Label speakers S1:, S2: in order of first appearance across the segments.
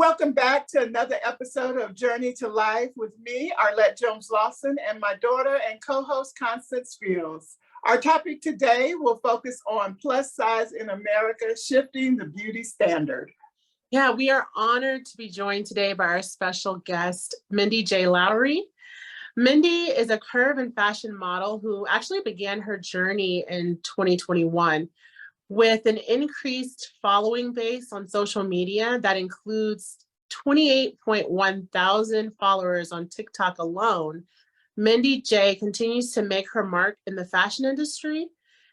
S1: Welcome back to another episode of Journey to Life with me, ArletteJones-Lawson, and my daughter and co-host, Constance Fields. Our topic today will focus on plus size in America, shifting the beauty standard.
S2: Yeah, we are honored to be joined today by our special guest, Mindy J. Lowery. Mindy is a curve and fashion model who actually began her journey in 2021 with an increased following base on social media that includes 28.1 thousand followers on TikTok alone. Mindy J continues to make her mark in the fashion industry,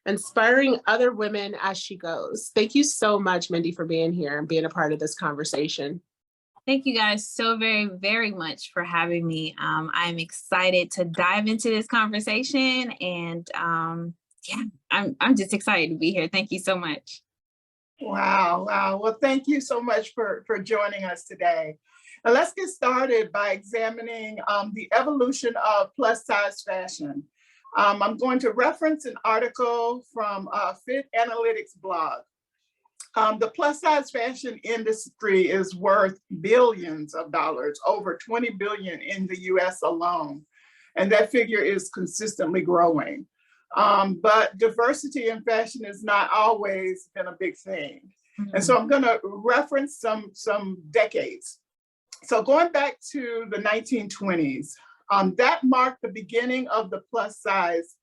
S2: inspiring other women as she goes. Thank you so much, Mindy, for being here and being a part of this conversation.
S3: Thank you guys so very, very much for having me. I'm excited to dive into this conversation, and yeah, I'm just excited to be here. Thank you so much.
S1: Wow. Well, thank you so much for joining us today. Now let's get started by examining the evolution of plus size fashion. I'm going to reference an article from Fit Analytics blog. The plus size fashion industry is worth billions of dollars, over 20 billion in the US alone. And that figure is consistently growing. But diversity in fashion has not always been a big thing. Mm-hmm. And so I'm going to reference some decades. So going back to the 1920s, that marked the beginning of the plus size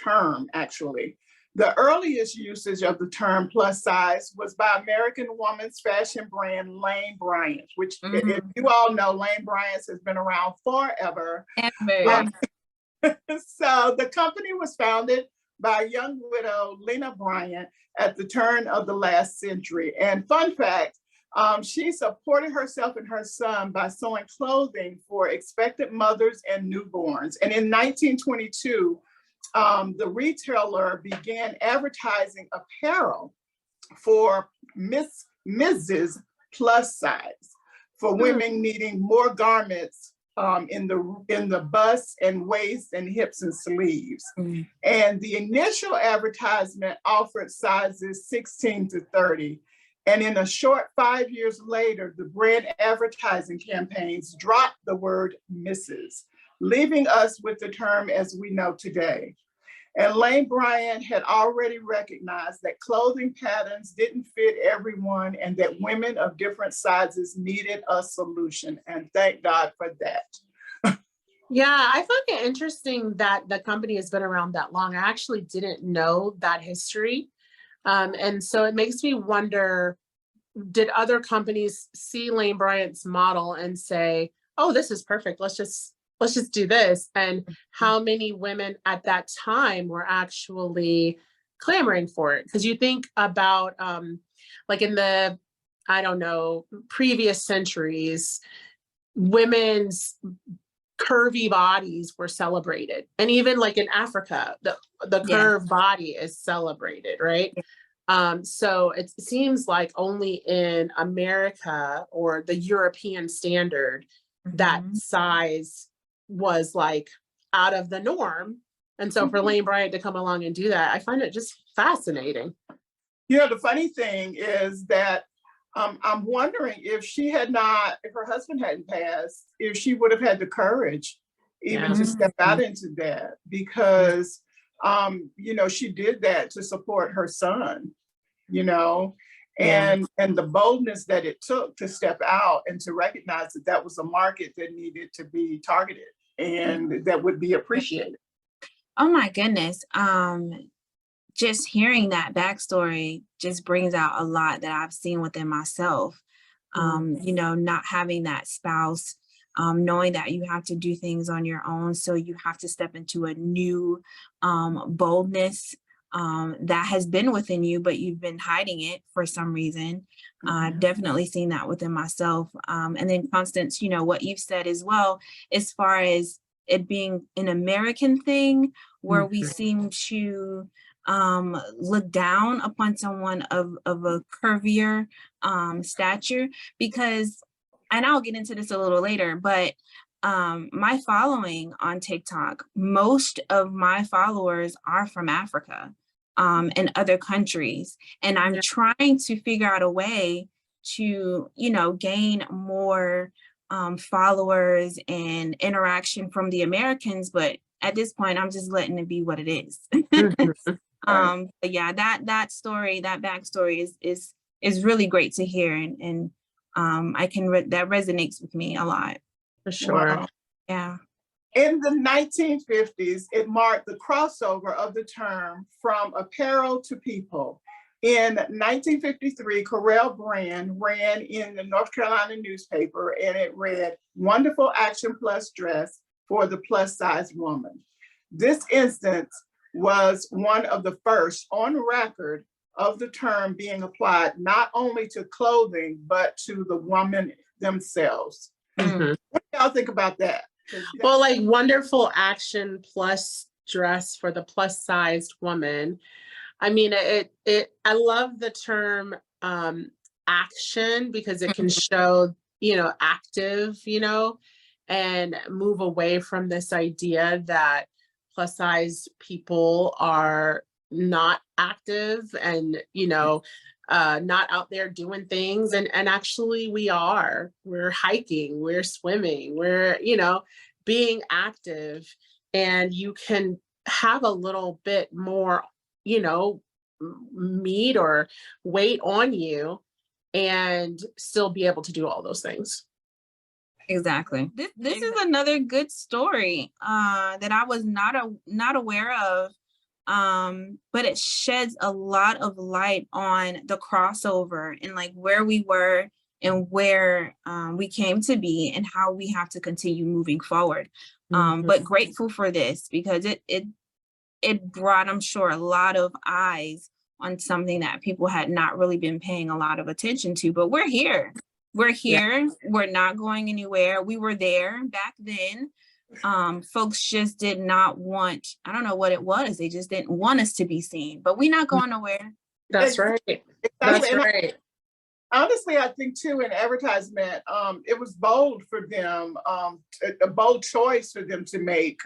S1: term, actually. The earliest usage of the term plus size was by American woman's fashion brand Lane Bryant, which if you all know, Lane Bryant has been around forever. So the company was founded by a young widow, Lena Bryant, at the turn of the last century. And fun fact, she supported herself and her son by sewing clothing for expectant mothers and newborns. And in 1922, the retailer began advertising apparel for Mrs. Plus Size, for women needing more garments in the bust and waist and hips and sleeves. And the initial advertisement offered sizes 16 to 30. And in a short 5 years later, the brand advertising campaigns dropped the word Mrs., leaving us with the term as we know today. And Lane Bryant had already recognized that clothing patterns didn't fit everyone and that women of different sizes needed a solution. And thank God for that.
S2: Yeah, I find it interesting that the company has been around that long. I actually didn't know that history. And so it makes me wonder, did other companies see Lane Bryant's model and say, oh, this is perfect, let's just do this? And how many women at that time were actually clamoring for it? Because you think about like in the, I don't know, previous centuries, women's curvy bodies were celebrated. And even like in Africa, the curved body is celebrated, right? So it seems like only in America or the European standard that size was like out of the norm. And so for Lane Bryant to come along and do that, I find it just fascinating.
S1: You know, the funny thing is that I'm wondering if her husband hadn't passed, if she would have had the courage even to step out into that, because, you know, she did that to support her son, you know, and the boldness that it took to step out and to recognize that that was a market that needed to be targeted and that would be appreciated.
S3: Oh my goodness. Just hearing that backstory just brings out a lot that I've seen within myself. You know, not having that spouse, knowing that you have to do things on your own. So you have to step into a new boldness that has been within you, but you've been hiding it for some reason. I've definitely seen that within myself. And then Constance, you know, what you've said as well, as far as it being an American thing where we seem to look down upon someone of a curvier stature, because, and I'll get into this a little later, but my following on TikTok, most of my followers are from Africa and other countries. And I'm trying to figure out a way to, you know, gain more followers and interaction from the Americans, but at this point, I'm just letting it be what it is. But yeah, that story, that backstory is really great to hear, and I can that resonates with me a lot.
S2: For sure.
S1: Wow.
S3: Yeah.
S1: In the 1950s, it marked the crossover of the term from apparel to people. In 1953, Corel brand ran in the North Carolina newspaper, and it read, "Wonderful Action Plus dress for the plus-sized woman." This instance was one of the first on record of the term being applied not only to clothing, but to the woman themselves.
S2: Mhm.
S1: What do y'all think about that?
S2: Well, like wonderful action plus dress for the plus sized woman. I mean, I love the term action because it can show, you know, active, you know, and move away from this idea that plus size people are not active and, you know, not out there doing things. And actually we're hiking, we're swimming, we're, you know, being active, and you can have a little bit more, you know, meat or weight on you and still be able to do all those things.
S3: Exactly. This is another good story that I was not aware of, but it sheds a lot of light on the crossover and like where we were and where we came to be and how we have to continue moving forward. But grateful for this because it brought, I'm sure, a lot of eyes on something that people had not really been paying a lot of attention to. But we're here. We're here. Yeah. We're not going anywhere. We were there back then. Folks just did not want, I don't know what it was. They just didn't want us to be seen, but we're not going nowhere.
S2: That's right.
S1: Exactly.
S2: That's right.
S1: Honestly, I think too in advertisement, it was bold for them, a bold choice for them to make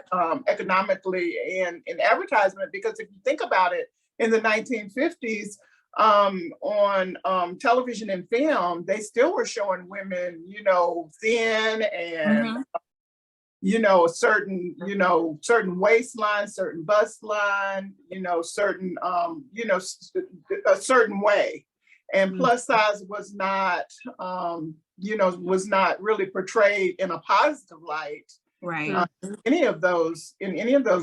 S1: economically in advertisement, because if you think about it, in the 1950s, on television and film, they still were showing women, you know, thin and you know, certain waistline, certain bust line, you know, certain a certain way. And plus size was not, was not really portrayed in a positive light,
S3: right?
S1: In any of those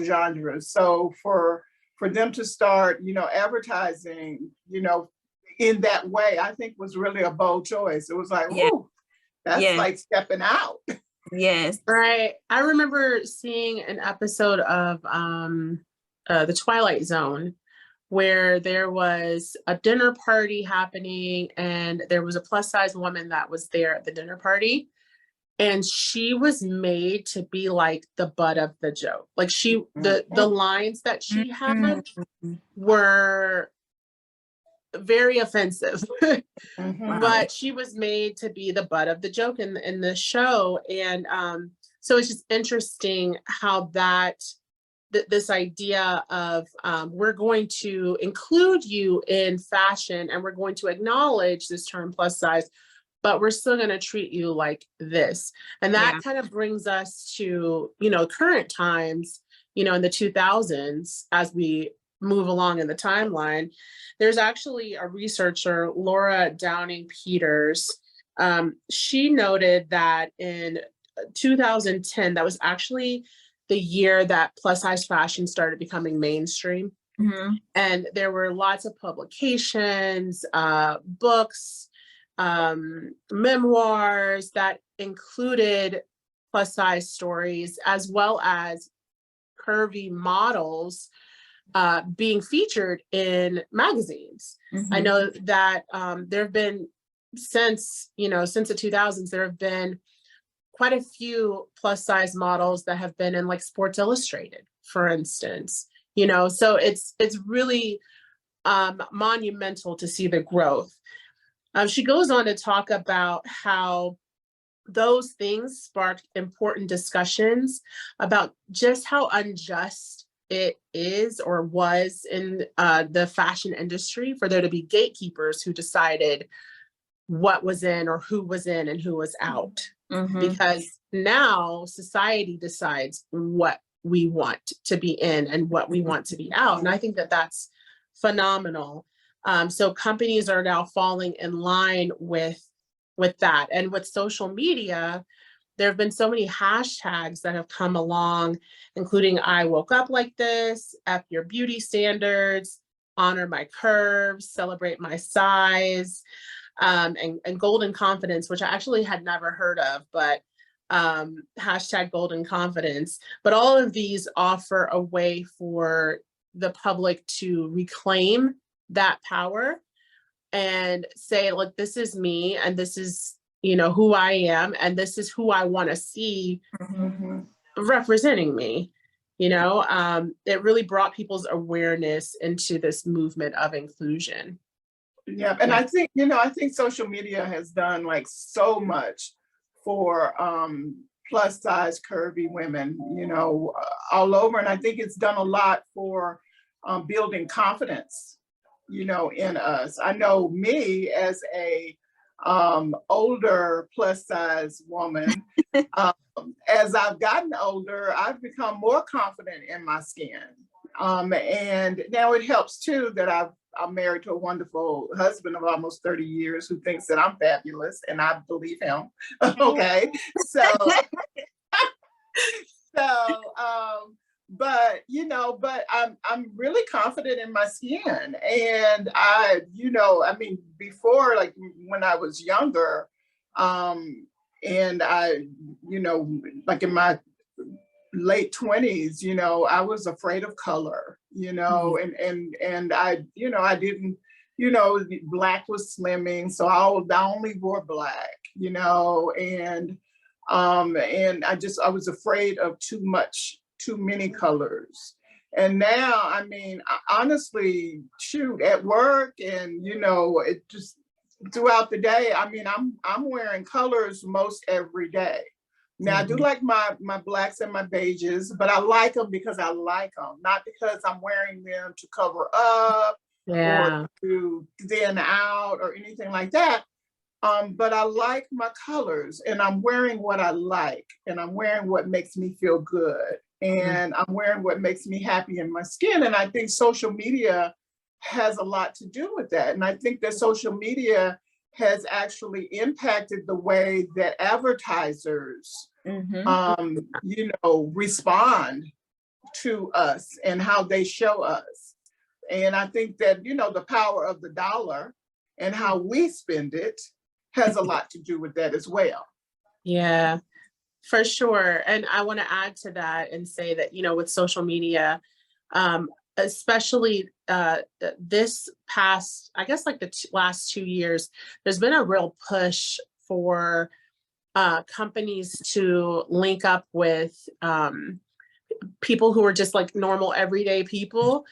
S1: genres. So for them to start, you know, advertising, you know, in that way, I think was really a bold choice. It was like, ooh, that's like stepping out.
S3: Yes.
S2: Right. I remember seeing an episode of The Twilight Zone, where there was a dinner party happening and there was a plus size woman that was there at the dinner party, and she was made to be like the butt of the joke. Like the lines that she had were very offensive, but she was made to be the butt of the joke in the show. And so it's just interesting how this idea of we're going to include you in fashion and we're going to acknowledge this term plus size, but we're still going to treat you like this. And that kind of brings us to, you know, current times, you know, in the 2000s, as we move along in the timeline. There's actually a researcher, Laura Downing Peters. She noted that in 2010, that was actually the year that plus size fashion started becoming mainstream. And there were lots of publications, books, memoirs that included plus size stories, as well as curvy models being featured in magazines. I know that there have been, since the 2000s, there have been quite a few plus size models that have been in like Sports Illustrated, for instance, you know, so it's really monumental to see the growth. She goes on to talk about how those things sparked important discussions about just how unjust it is or was in the fashion industry for there to be gatekeepers who decided what was in or who was in and who was out.
S3: Mhm.
S2: Because now society decides what we want to be in and what we want to be out. And I think that that's phenomenal. So companies are now falling in line with that. And with social media, there have been so many hashtags that have come along, including I woke up like this, F your beauty standards, honor my curves, celebrate my size, and golden confidence, which I actually had never heard of, but hashtag golden confidence. But all of these offer a way for the public to reclaim that power and say, look, this is me, and this is, you know, who I am, and this is who I want to see
S1: Mhm.
S2: representing me. You know, it really brought people's awareness into this movement of inclusion.
S1: Yeah, and
S2: Yeah.
S1: I think, you know, I think social media has done like so much for plus size curvy women, you know, all over. And I think it's done a lot for building confidence, you know, in us. I know me as a older plus size woman, as I've gotten older, I've become more confident in my skin. And now it helps too that I'm married to a wonderful husband of almost 30 years who thinks that I'm fabulous, and I believe him. Okay, so but you know, but I'm really confident in my skin, and you know, I mean, before, like when I was younger, and you know, like in my late 20s, you know, I was afraid of color, you know, and I, you know, I didn't, you know, black was slimming, so I only wore black, you know, and I was afraid of too many colors. And now, I mean, honestly, shoot, at work and, you know, it just throughout the day, I mean, I'm wearing colors most every day. Now, I do like my blacks and my beiges, but I like them because I like them, not because I'm wearing them to cover up
S2: Yeah.
S1: or to thin out or anything like that. But I like my colors, and I'm wearing what I like, and I'm wearing what makes me feel good, and I'm wearing what makes me happy in my skin. And I think social media has a lot to do with that. And I think that social media has actually impacted the way that advertisers, you know, respond to us and how they show us. And I think that, you know, the power of the dollar and how we spend it has a lot to do with that as well.
S2: Yeah, for sure. And I want to add to that and say that, you know, with social media, especially this past, I guess like the last 2 years, there's been a real push for companies to link up with people who are just like normal everyday people,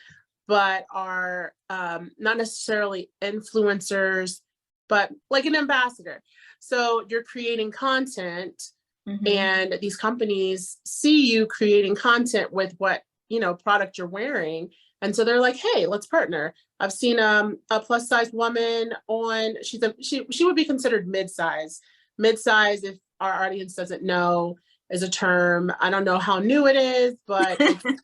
S2: but are not necessarily influencers, but like an ambassador. So you're creating content, and these companies see you creating content with what, you know, product you're wearing. And so they're like, hey, let's partner. I've seen a plus size woman on, she would be considered mid-size. Mid-size, if our audience doesn't know, is a term. I don't know how new it is, but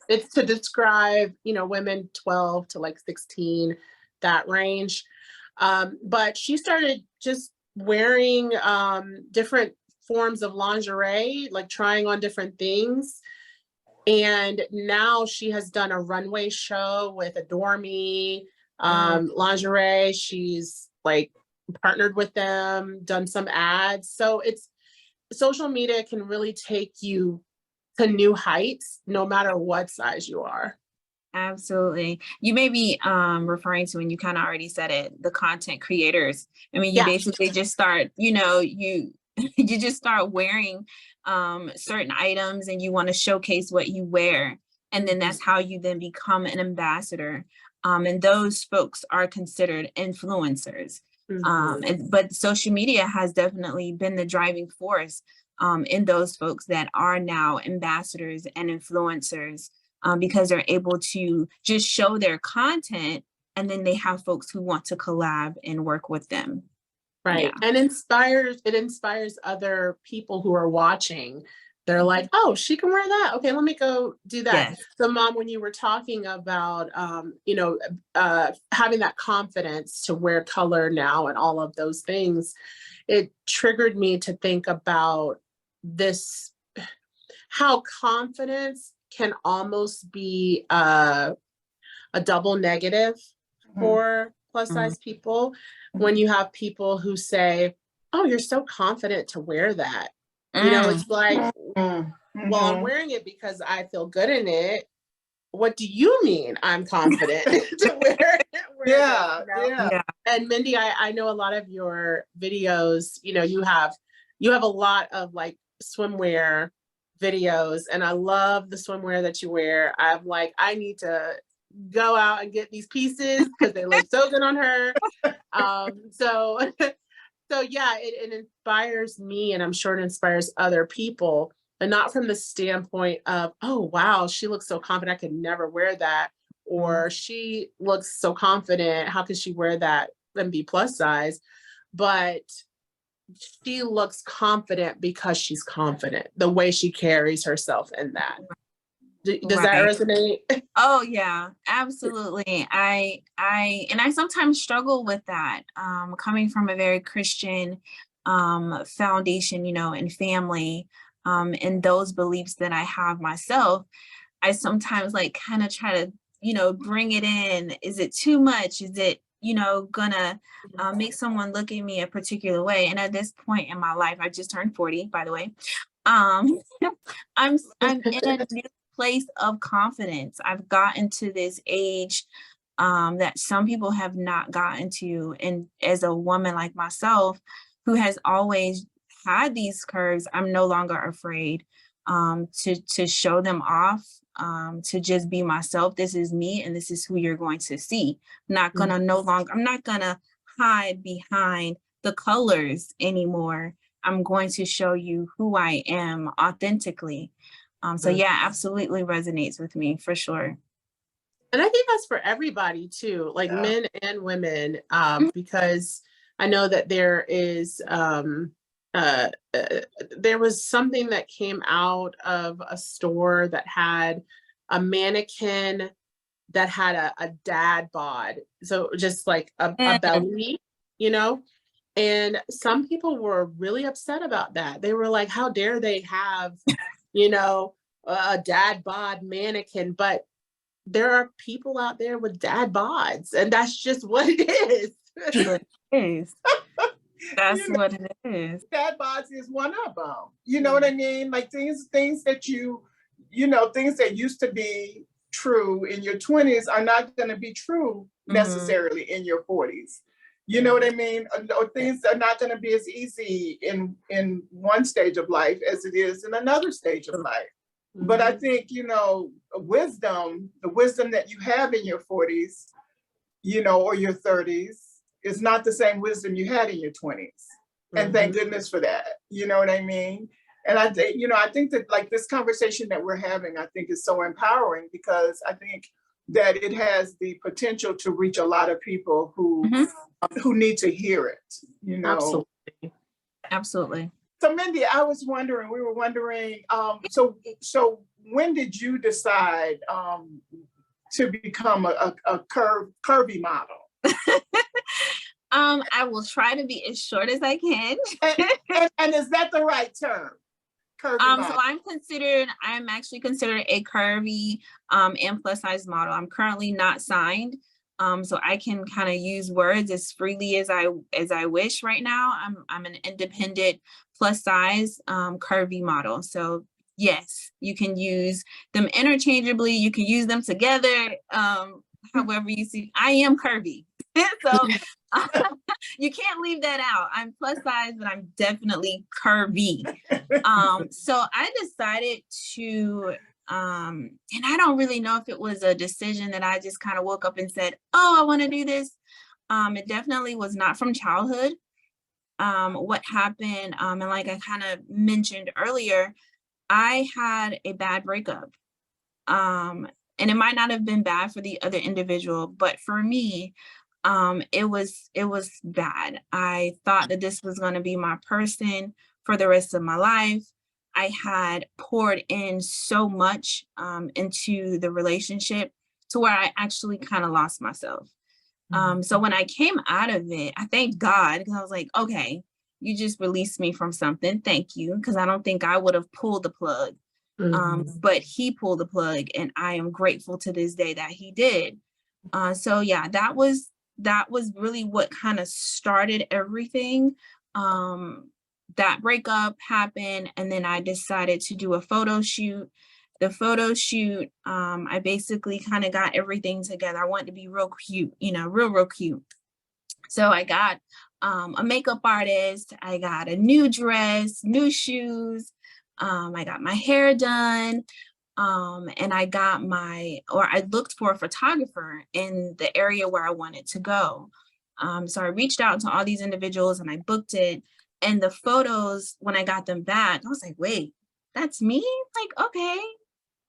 S2: it's to describe, you know, women 12 to like 16, that range. But she started just wearing different forms of lingerie, like trying on different things. And now she has done a runway show with Adore Me lingerie. She's like partnered with them, done some ads. So social media can really take you to new heights, no matter what size you are.
S3: Absolutely. You may be referring to, and you kind of already said it, the content creators. I mean, you basically just start, you know, you just start wearing certain items, and you want to showcase what you wear. And then that's how you then become an ambassador. And those folks are considered influencers. But social media has definitely been the driving force in those folks that are now ambassadors and influencers, because they're able to just show their content, and then they have folks who want to collab and work with them.
S2: Right.
S3: Yeah.
S2: And it inspires other people who are watching. They're like, oh, she can wear that. Okay, let me go do that.
S3: Yes.
S2: So Mom, when you were talking about, having that confidence to wear color now and all of those things, it triggered me to think about this, how confidence can almost be a double negative for plus size people, when you have people who say, oh, you're so confident to wear that. It's like, well, I'm wearing it because I feel good in it. What do you mean I'm confident to wear
S1: Yeah,
S2: this, you know?
S1: yeah.
S2: And Mindy, I know a lot of your videos, you have a lot of like swimwear videos, and I love the swimwear that you wear. I'm like, I need to go out and get these pieces because they look so good on her. So so yeah, it inspires me, and I'm sure it inspires other people, and not from the standpoint of, oh wow, she looks so confident, I could never wear that, or she looks so confident, how could she wear that and be plus size? But she looks confident because she's confident, the way she carries herself in that. Does that
S3: Right.
S2: resonate?
S3: Oh yeah, absolutely. And I sometimes struggle with that. Coming from a very Christian foundation, and family, and those beliefs that I have myself, I sometimes like kind of try to, bring it in. Is it too much? Is it, gonna make someone look at me a particular way? And at this point in my life, I just turned 40, by the way. Um, I'm in a new place of confidence. I've gotten to this age that some people have not gotten to. And as a woman like myself, who has always had these curves, I'm no longer afraid to show them off, to just be myself. This is me, and this is who you're going to see. I'm not gonna hide behind the colors anymore. I'm going to show you who I am authentically. So yeah, absolutely resonates with me for sure.
S2: And I think that's for everybody too, like men and women, because I know that there was something that came out of a store that had a mannequin that had a dad bod. So just like a belly, and some people were really upset about that. They were like, how dare they have, a dad bod mannequin? But there are people out there with dad bods, and that's just what it is.
S3: That's what it is.
S1: Dad bods is one of them. You know what I mean? Like things that things that used to be true in your 20s are not going to be true necessarily in your 40s. You know what I mean? Or things are not going to be as easy in one stage of life as it is in another stage of life. But I think, the wisdom that you have in your 40s, or your 30s is not the same wisdom you had in your 20s. And thank goodness for that. You know what I mean? And I think that like this conversation that we're having, I think is so empowering, because I think that it has the potential to reach a lot of people who need to hear it,
S2: Absolutely.
S1: So Mindy, we were wondering, so when did you decide to become a curvy model?
S3: I will try to be as short as I can.
S1: and is that the right term? Curvy model.
S3: So I'm actually considered a curvy and plus size model. I'm currently not signed. So I can kind of use words as freely as I wish right now. I'm an independent plus size curvy model. So yes, you can use them interchangeably. You can use them together. However you see, I am curvy. So you can't leave that out. I'm plus size, but I'm definitely curvy. So I decided to, and I don't really know if it was a decision that I just kind of woke up and said, oh, I want to do this. It definitely was not from childhood. What happened, and like I kind of mentioned earlier, I had a bad breakup. And it might not have been bad for the other individual, but for me, it was bad. I thought that this was going to be my person for the rest of my life. I had poured in so much into the relationship to where I actually kind of lost myself. So when I came out of it, I thank God, because I was like, okay, you just released me from something. Thank you. Because I don't think I would have pulled the plug. But he pulled the plug, and I am grateful to this day that he did. So yeah, that was really what kind of started everything. That breakup happened, and then I decided to do a photo shoot. The photo shoot, I basically kind of got everything together. I wanted to be real cute, real cute. So I got a makeup artist, I got a new dress, new shoes, I got my hair done, and I looked for a photographer in the area where I wanted to go. So I reached out to all these individuals and I booked it. And the photos, when I got them back, I was like, wait, that's me? Like, okay,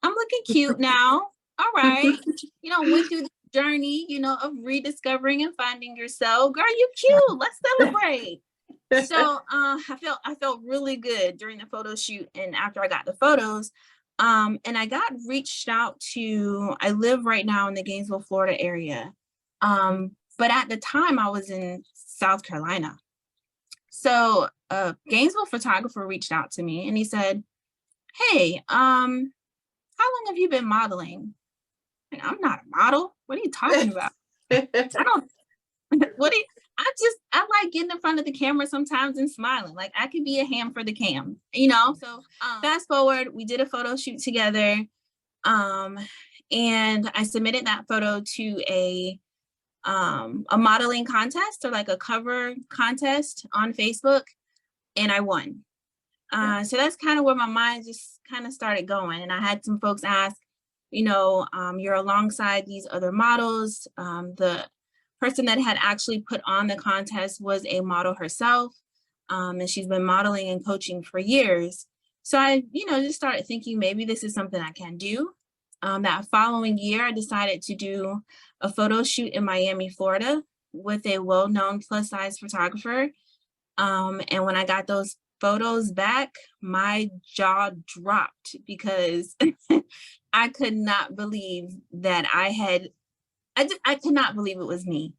S3: I'm looking cute now. All right. Went through the journey, of rediscovering and finding yourself. Girl, you cute. Let's celebrate. So I felt really good during the photo shoot and after I got the photos. And I got reached out to, I live right now in the Gainesville, Florida area. But at the time I was in South Carolina. So a Gainesville photographer reached out to me and he said, hey, how long have you been modeling? And I'm not a model. What are you talking about? I like getting in front of the camera sometimes and smiling. Like I could be a ham for the cam, So fast forward, we did a photo shoot together. And I submitted that photo to a modeling contest, or like a cover contest on Facebook, and I won. So that's kind of where my mind just kind of started going. And I had some folks ask, you're alongside these other models. The person that had actually put on the contest was a model herself. And she's been modeling and coaching for years. So I, just started thinking maybe this is something I can do. That following year, I decided to do a photo shoot in Miami, Florida with a well-known plus size photographer. And when I got those photos back, my jaw dropped because I could not believe that I could not believe it was me.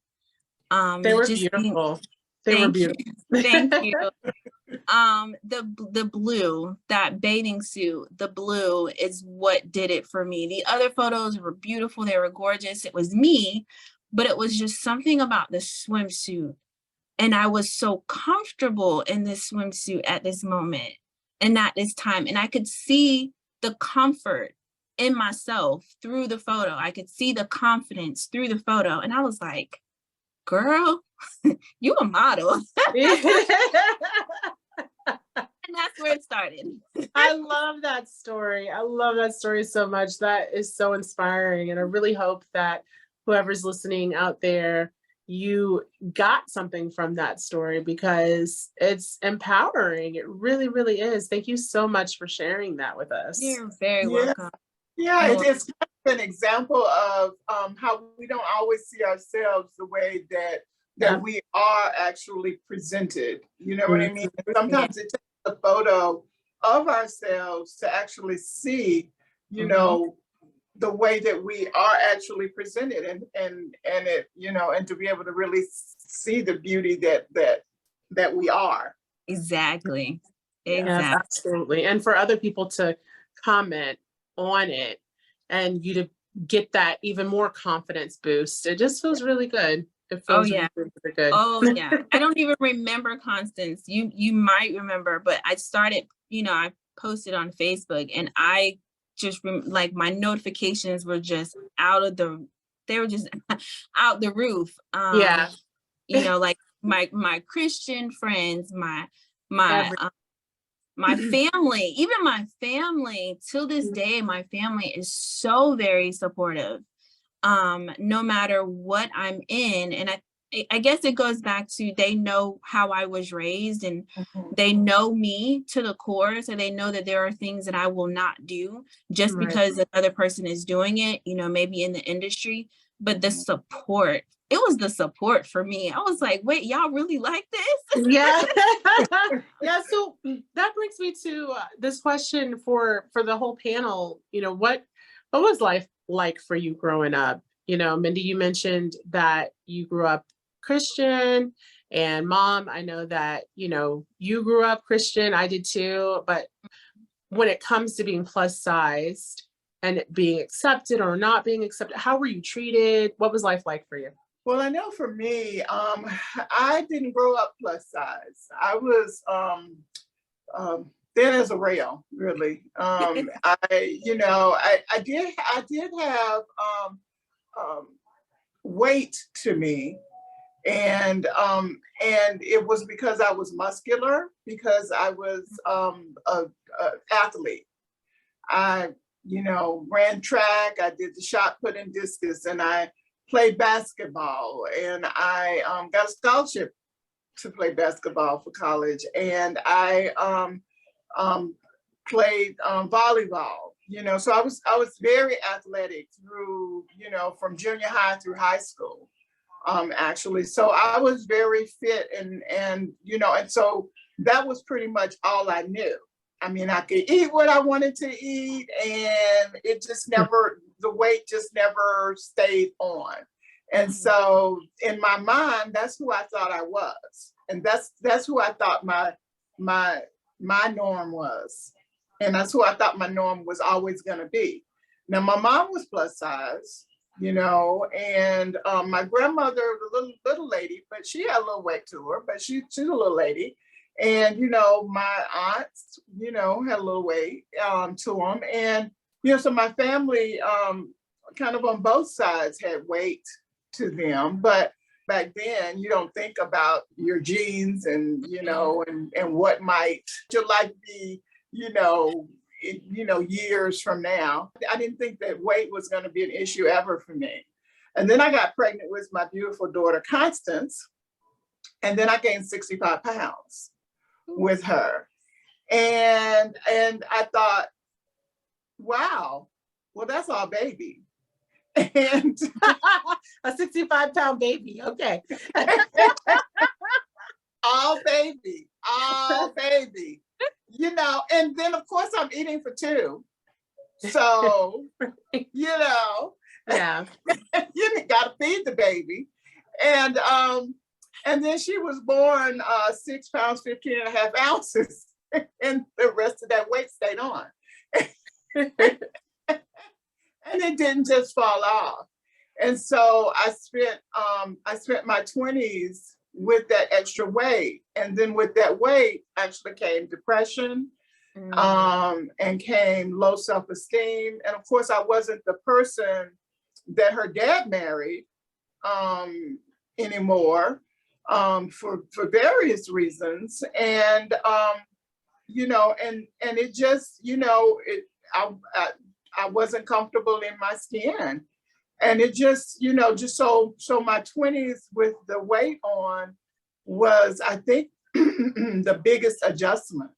S2: They were beautiful. They were beautiful.
S3: Thank you. The blue, that bathing suit, the blue is what did it for me. The other photos were beautiful. They were gorgeous. It was me, but it was just something about the swimsuit. And I was so comfortable in this swimsuit at this moment and at this time. And I could see the comfort in myself through the photo. I could see the confidence through the photo. And I was like, girl, you a model. And that's where it started.
S2: I love that story. I love that story so much. That is so inspiring. And I really hope that whoever's listening out there, you got something from that story, because it's empowering. It really, really is. Thank you so much for sharing that with us.
S3: You're very welcome.
S1: Yeah, it's kind of an example of how we don't always see ourselves the way that we are actually presented. You know what I mean? And sometimes it takes a photo of ourselves to actually see, the way that we are actually presented, and it, and to be able to really see the beauty that we are.
S3: Exactly.
S2: Yes, absolutely. And for other people to comment on it and you to get that even more confidence boost, it just feels really good. It feels really good.
S3: Oh yeah. I don't even remember, Constance. You might remember, but I started, I posted on Facebook, and I just like my notifications were just they were just out the roof. Like my Christian friends, my family, even my family till this day, my family is so very supportive. No matter what I'm in. And I guess it goes back to, they know how I was raised, and they know me to the core. So they know that there are things that I will not do just because another person is doing it, maybe in the industry. but the support, it was the support for me. I was like, wait, y'all really like this?
S2: Yeah. Yeah. So that brings me to this question for the whole panel. What was life like for you growing up? Mindy, you mentioned that you grew up Christian, and Mom, I know that, you grew up Christian. I did too. But when it comes to being plus sized and being accepted or not being accepted, how were you treated? What was life like for you?
S1: Well, I know for me, I didn't grow up plus size. I was thin as a rail, really. I did have weight to me, and it was because I was muscular, because I was a athlete. I ran track. I did the shot put and discus, and I played basketball, and I got a scholarship to play basketball for college, and I played volleyball. So I was very athletic through, from junior high through high school, actually. So I was very fit, and so that was pretty much all I knew. I mean, I could eat what I wanted to eat, and it just never, the weight just never stayed on. And so in my mind, that's who I thought I was. And that's who I thought my norm was. And that's who I thought my norm was always going to be. Now, my mom was plus size, and my grandmother, the little lady, but she had a little weight to her, but she's a little lady. And, my aunts, had a little weight to them. And, so my family kind of on both sides had weight to them. But back then, you don't think about your genes and, and what might your life be, years from now. I didn't think that weight was going to be an issue ever for me. And then I got pregnant with my beautiful daughter, Constance. And then I gained 65 pounds with her. And I thought, wow, well, that's all baby. And
S2: a 65-pound baby. Okay.
S1: all baby. And then of course I'm eating for two. So,
S2: yeah,
S1: you gotta feed the baby. And then she was born 6 pounds, 15 and a half ounces. And the rest of that weight stayed on. And it didn't just fall off. And so I spent my 20s with that extra weight. And then with that weight actually came depression, and came low self-esteem. And of course, I wasn't the person that her dad married anymore, for various reasons. And, and it just, I wasn't comfortable in my skin. And it just, so my 20s with the weight on was, I think, the biggest adjustment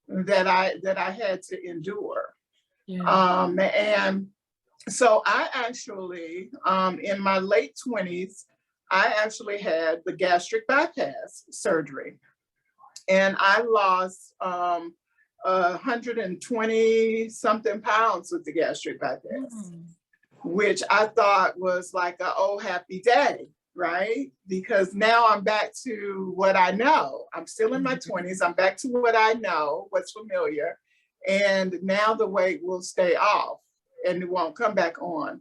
S1: that I had to endure.
S2: yeah.
S1: And so I actually, in my late 20s, I actually had the gastric bypass surgery. And I lost 120 something pounds with the gastric bypass, which I thought was like a oh happy day, right? Because now I'm back to what I know. I'm still in my 20s. I'm back to what I know, what's familiar. And now the weight will stay off and it won't come back on.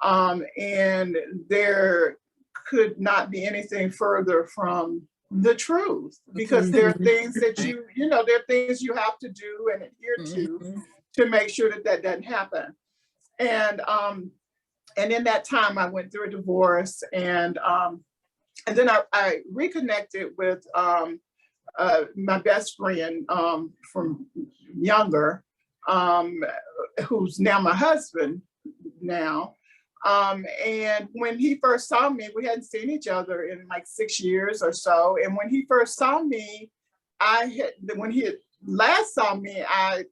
S1: And there could not be anything further from the truth, because there are things that there are things you have to do and adhere to make sure that doesn't happen. And in that time I went through a divorce, and then I reconnected with my best friend from younger, who's now my husband now. And when he first saw me, we hadn't seen each other in like 6 years or so. And when he first saw me, when he last saw me, I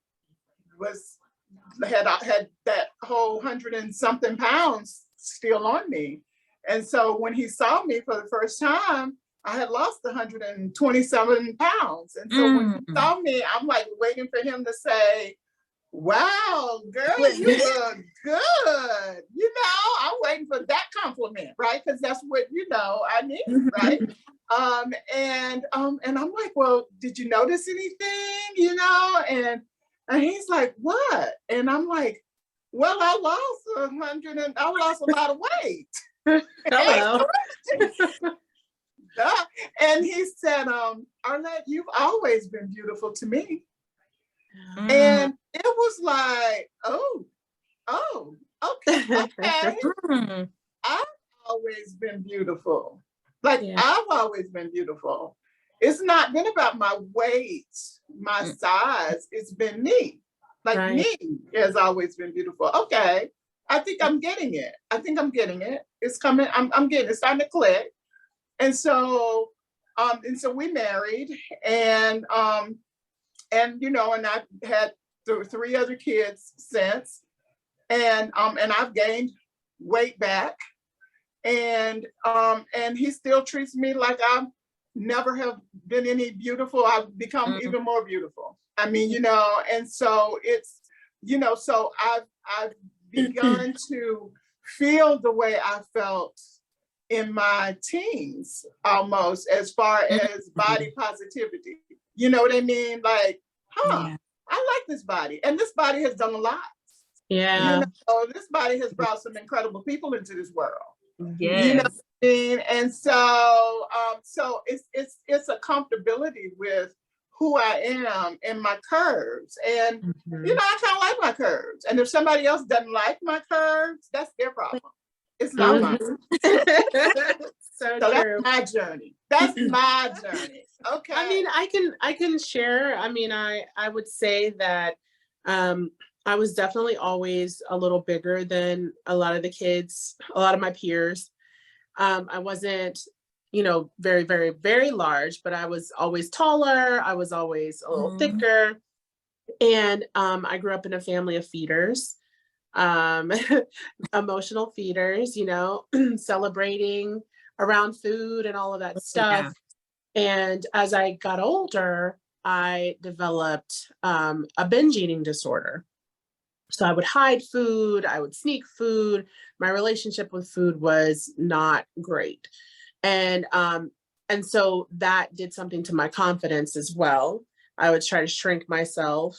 S1: had that whole 100 and something pounds still on me. And so when he saw me for the first time, I had lost 127 pounds. And so when he saw me, I'm like waiting for him to say, wow, girl, you look good. You know, I'm waiting for that compliment, right? Because that's what, you know, I need, right? And I'm like, well, did you notice anything? You know, and he's like, what? And I'm like, well, I lost I lost a lot of weight.
S2: Hello.
S1: And he said, Arlette, you've always been beautiful to me. And it was like, oh, okay. I've always been beautiful. Like, I've always been beautiful. It's not been about my weight, my size. It's been me. Like, me has always been beautiful. Okay. I think I'm getting it. It's coming. I'm getting it. It's starting to click. And so we married, and you know, and I've had three other kids since, and I've gained weight back, and he still treats me like I never have been any beautiful. I've become even more beautiful. I mean, you know, and so it's, you know, so I've begun to feel the way I felt in my teens, almost, as far as body positivity. You know what I mean? Like, I like this body, and this body has done a lot.
S3: Yeah.
S1: You know, this body has brought some incredible people into this world.
S3: Yes.
S1: You know what I mean? And so, so it's a comfortability with who I am and my curves. And, you know, I kind of like my curves. And if somebody else doesn't like my curves, that's their problem. It's not mine.
S2: So
S1: that's my journey. That's my journey. Okay.
S2: I mean, I can share. I mean, I would say that I was definitely always a little bigger than a lot of the kids, a lot of my peers. I wasn't, you know, very, very, very large, but I was always taller. I was always a little thicker. And I grew up in a family of feeders, emotional feeders, you know, celebrating around food and all of that stuff. And as I got older, I developed a binge eating disorder. So I would hide food, I would sneak food. My relationship with food was not great. And so that did something to my confidence as well. I would try to shrink myself.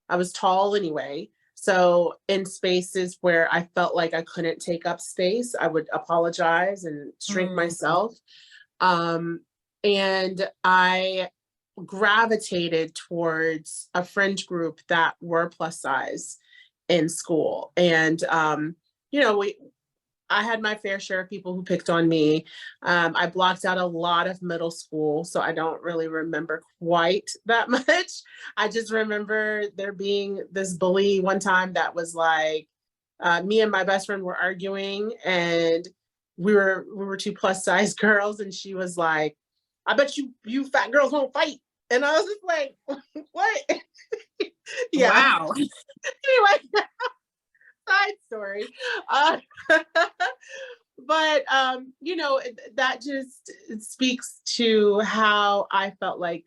S2: I was tall anyway. So in spaces where I felt like I couldn't take up space, I would apologize and shrink myself. And I gravitated towards a friend group that were plus size in school. And, you know, I had my fair share of people who picked on me. I blocked out a lot of middle school, so I don't really remember quite that much. I just remember there being this bully one time that was like, me and my best friend were arguing, and we were two plus size girls, and she was like, I bet you fat girls won't fight. And I was just like, what?
S3: Wow.
S2: Anyway, side story. But, you know, that just speaks to how I felt like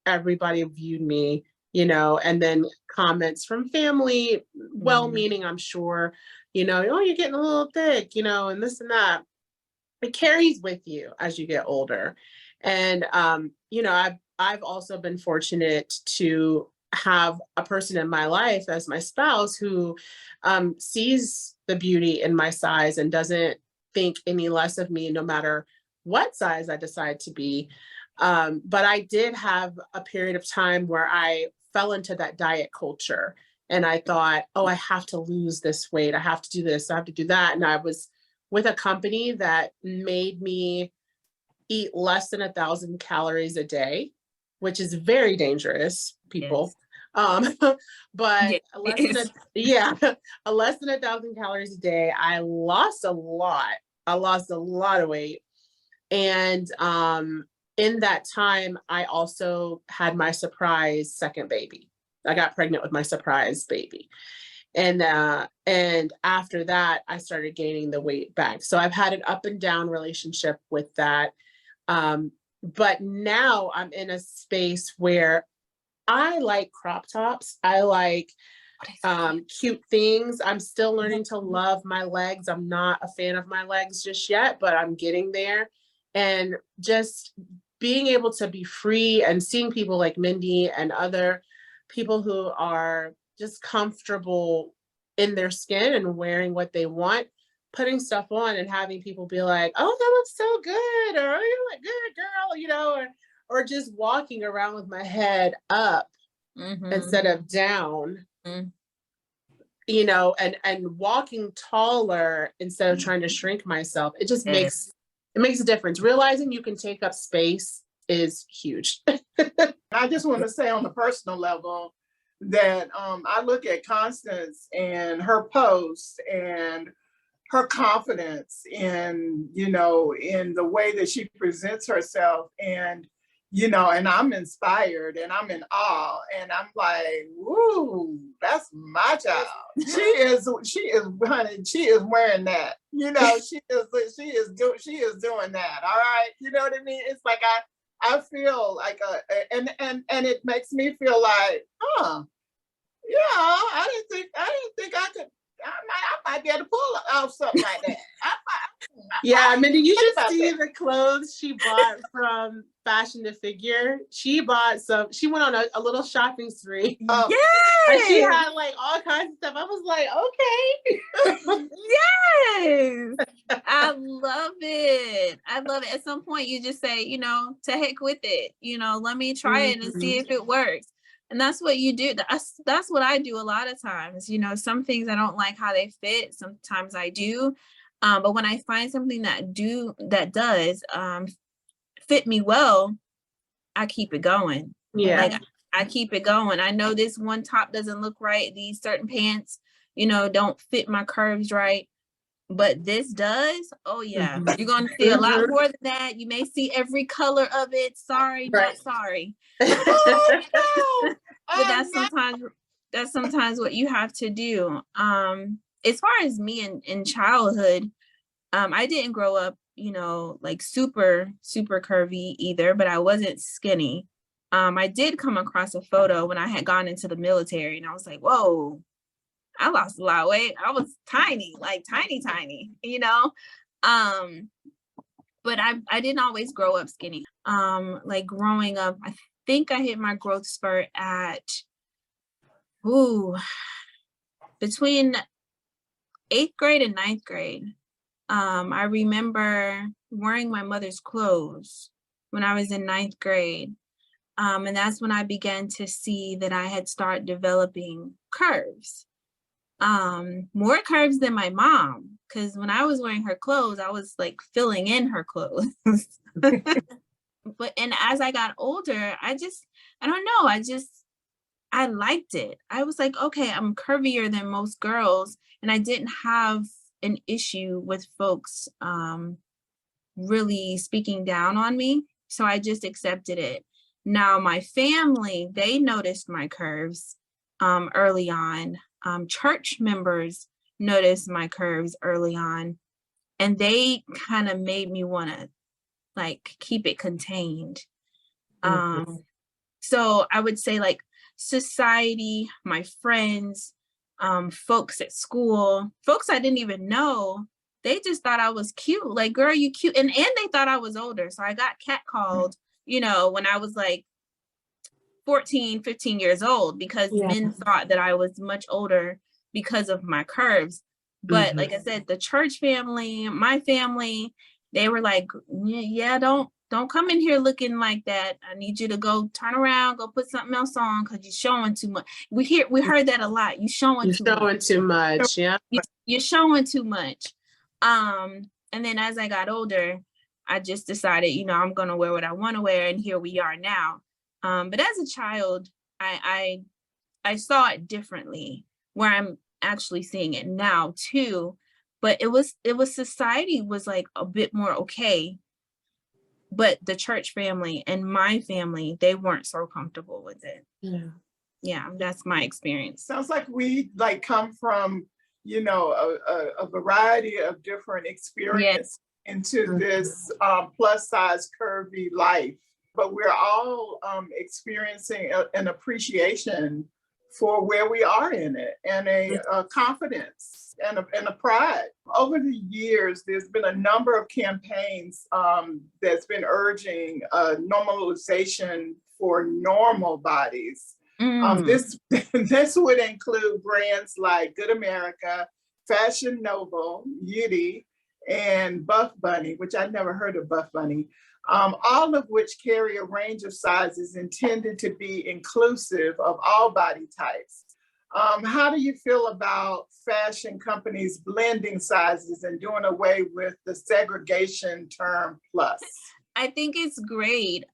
S2: everybody viewed me, you know, and then comments from family, well-meaning, I'm sure, you know, oh, you're getting a little thick, you know, and this and that. It carries with you as you get older. And, you know, I've also been fortunate to have a person in my life as my spouse who sees the beauty in my size and doesn't think any less of me, no matter what size I decide to be. But I did have a period of time where I fell into that diet culture, and I thought, oh, I have to lose this weight. I have to do this. I have to do that. And I was with a company that made me eat less than 1,000 calories a day, which is very dangerous, people. Yes. But less than 1,000 calories a day. I lost a lot. I lost a lot of weight. And in that time, I also had my surprise second baby. I got pregnant with my surprise baby. And after that, I started gaining the weight back. So I've had an up and down relationship with that. But now I'm in a space where I like crop tops. I like cute things. I'm still learning to love my legs. I'm not a fan of my legs just yet, but I'm getting there. And just being able to be free and seeing people like Mindy and other people who are just comfortable in their skin and wearing what they want, putting stuff on and having people be like, oh, that looks so good, or oh, you look good, girl, you know, or just walking around with my head up instead of down, you know, and walking taller instead of trying to shrink myself. It just makes a difference. Realizing you can take up space is huge.
S1: I just want to say on the personal level that I look at Constance and her posts and her confidence in, you know, in the way that she presents herself, and, you know, and I'm inspired and I'm in awe, and I'm like, woo, that's my child. She is wearing that, you know, she is doing that. All right. You know what I mean? It's like, I feel like, and it makes me feel like, yeah, I didn't think I could. I might be able to pull off something like that.
S2: Yeah, Mindy, you should see the clothes she bought from Fashion to Figure. She went on a little shopping spree.
S3: Yes!
S2: And she had like all kinds of stuff. I was like, okay.
S3: Yes. I love it. I love it. At some point you just say, you know, to heck with it. You know, let me try it and see if it works. And that's what you do. That's what I do a lot of times. You know, some things I don't like how they fit. Sometimes I do. But when I find something that does fit me well, I keep it going.
S2: Yeah.
S3: Like I keep it going. I know this one top doesn't look right. These certain pants, you know, don't fit my curves right. But this does. Oh yeah. You're going to see a lot more than that. You may see every color of it. Sorry, not sorry. But that's sometimes what you have to do. As far as me in childhood, I didn't grow up, you know, like super curvy either, but I wasn't skinny. I did come across a photo when I had gone into the military, and I was like, whoa, I lost a lot of weight. I was tiny, like tiny, you know. But I didn't always grow up skinny. Like growing up, I think I hit my growth spurt at between 8th grade and 9th grade. I remember wearing my mother's clothes when I was in 9th grade. And that's when I began to see that I had started developing curves. More curves than my mom, because when I was wearing her clothes, I was like filling in her clothes. And as I got older, I don't know, I liked it. I was like, okay, I'm curvier than most girls, and I didn't have an issue with folks really speaking down on me. So I just accepted it. Now my family, they noticed my curves early on. Church members noticed my curves early on, and they kind of made me want to like keep it contained. So I would say like society, my friends, folks at school, folks I didn't even know, they just thought I was cute. Like, girl, you cute. And they thought I was older. So I got catcalled, you know, when I was like 14, 15 years old, because men thought that I was much older because of my curves. But like I said, the church family, my family, they were like, yeah, don't come in here looking like that. I need you to go turn around, go put something else on, because you're showing too much. We heard that a lot. You're showing too much.
S2: Yeah.
S3: You're showing too much. And then as I got older, I just decided, you know, I'm gonna wear what I want to wear, and here we are now. But as a child, I saw it differently, where I'm actually seeing it now too. But it was society was like a bit more okay. But the church family and my family, they weren't so comfortable with it.
S2: Yeah.
S3: Yeah, that's my experience.
S1: Sounds like we like come from, you know, a variety of different experiences into this plus size curvy life. But we're all experiencing an appreciation for where we are in it, and a confidence and a pride. Over the years, there's been a number of campaigns that's been urging normalization for normal bodies. This this would include brands like Good America, Fashion Noble, Yeti, and Buff Bunny, which I'd never heard of Buff Bunny, all of which carry a range of sizes intended to be inclusive of all body types. How do you feel about fashion companies blending sizes and doing away with the segregation term plus?
S3: I think it's great.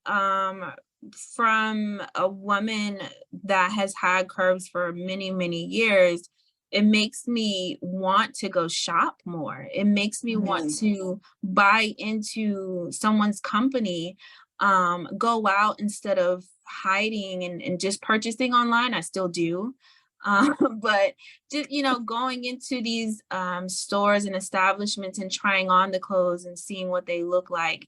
S3: From a woman that has had curves for many, many years, it makes me want to go shop more. It makes me want to buy into someone's company, go out instead of hiding and just purchasing online. I still do. But just, you know, going into these stores and establishments and trying on the clothes and seeing what they look like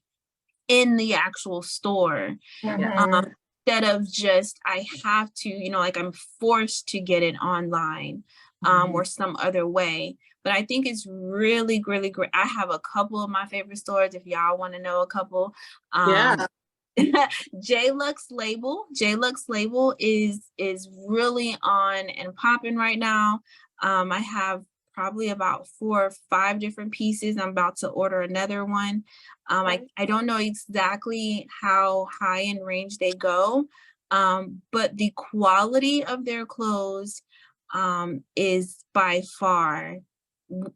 S3: in the actual store, instead of just, I have to, you know, like I'm forced to get it online or some other way. But I think it's really, really great. I have a couple of my favorite stores, if y'all want to know a couple. J-Lux Label. J-Lux Label is really on and popping right now. I have probably about 4 or 5 different pieces. I'm about to order another one. I don't know exactly how high in range they go, but the quality of their clothes is by far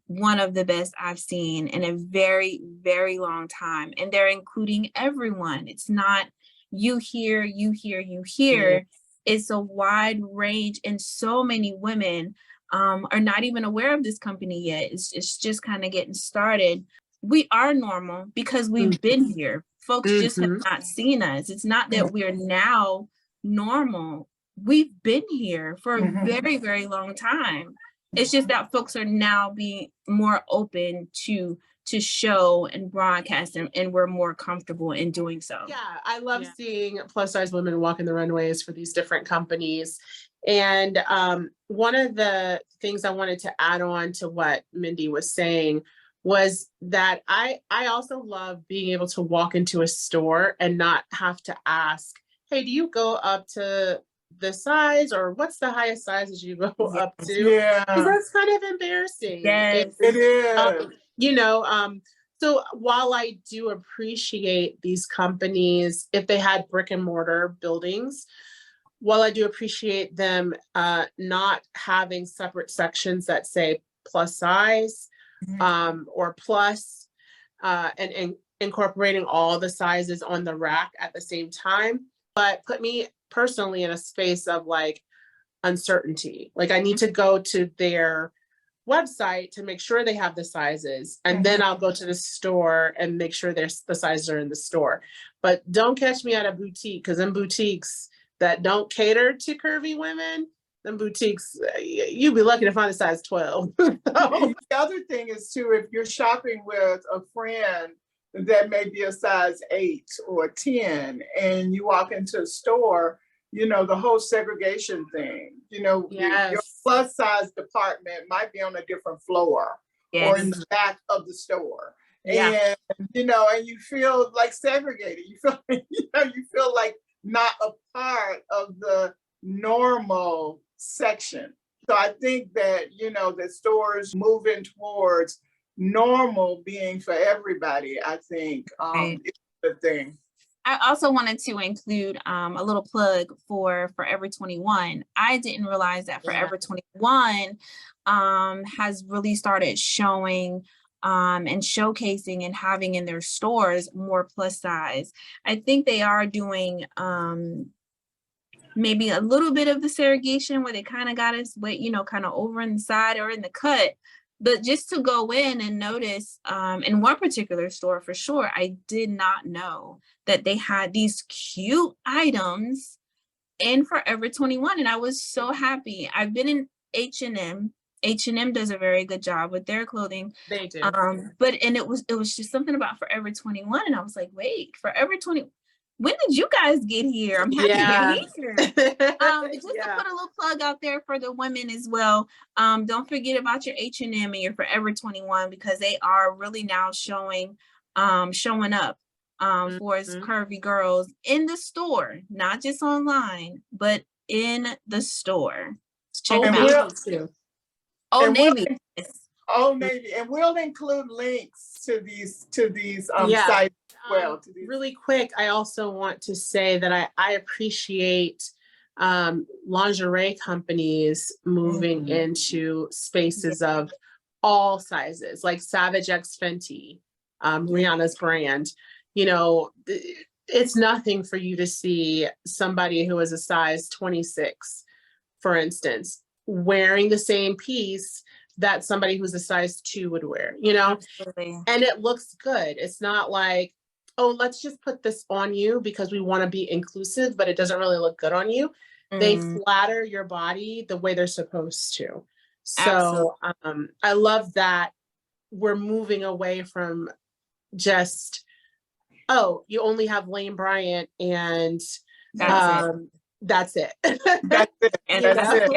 S3: one of the best I've seen in a very, very long time. And they're including everyone. It's not you here, you here, you here. It's a wide range, and so many women are not even aware of this company yet. It's just kind of getting started. We are normal because we've been here. Folks just have not seen us. It's not that we're now normal. We've been here for a very, very long time. It's just that folks are now being more open to show and broadcast, and we're more comfortable in doing so.
S2: Yeah, I love seeing plus size women walking the runways for these different companies. And one of the things I wanted to add on to what Mindy was saying was that I also love being able to walk into a store and not have to ask, hey, do you go up to the size, or what's the highest sizes you go up to?
S1: Yeah,
S2: because that's kind of embarrassing.
S3: Yes,
S1: it is.
S2: You know, so while I do appreciate these companies, if they had brick and mortar buildings, while I do appreciate them not having separate sections that say plus size or plus, and incorporating all the sizes on the rack at the same time, but put me personally in a space of like uncertainty. Like I need to go to their website to make sure they have the sizes, and then I'll go to the store and make sure the sizes are in the store. But don't catch me at a boutique, because in boutiques that don't cater to curvy women, them boutiques, you'd be lucky to find a size 12.
S1: The other thing is too, if you're shopping with a friend that may be a size 8 or 10, and you walk into a store, you know, the whole segregation thing, you know, your plus size department might be on a different floor or in the back of the store. And, you know, and you feel like segregated. You feel, you know, you feel like not a part of the normal section. So I think that, you know, the stores moving towards normal being for everybody, I think is the thing.
S3: I also wanted to include a little plug for Forever 21. I didn't realize that Forever 21 has really started showing and showcasing and having in their stores more plus size. I think they are doing maybe a little bit of the segregation where they kind of got us, you know, kind of over in the side or in the cut. But just to go in and notice in one particular store for sure, I did not know that they had these cute items in Forever 21, and I was so happy. I've been in H&M. H&M does a very good job with their clothing.
S2: They do.
S3: But it was just something about Forever 21, and I was like, wait, Forever 20. When did you guys get here? I'm happy you're here. Just to put a little plug out there for the women as well. Don't forget about your H&M and your Forever 21, because they are really now showing up for us curvy girls in the store, not just online, but in the store. Check them out.
S1: Navy. Old Navy, and we'll include links to these sites as well.
S2: Really quick, I also want to say that I appreciate lingerie companies moving into spaces of all sizes, like Savage X Fenty, Rihanna's brand. You know, it's nothing for you to see somebody who is a size 26, for instance, wearing the same piece that somebody who's a size 2 would wear, you know.
S3: Absolutely.
S2: And it looks good. It's not like, oh, let's just put this on you because we want to be inclusive, but it doesn't really look good on you. They flatter your body the way they're supposed to. So I love that we're moving away from just, oh, you only have Lane Bryant and that's it.
S1: That's it.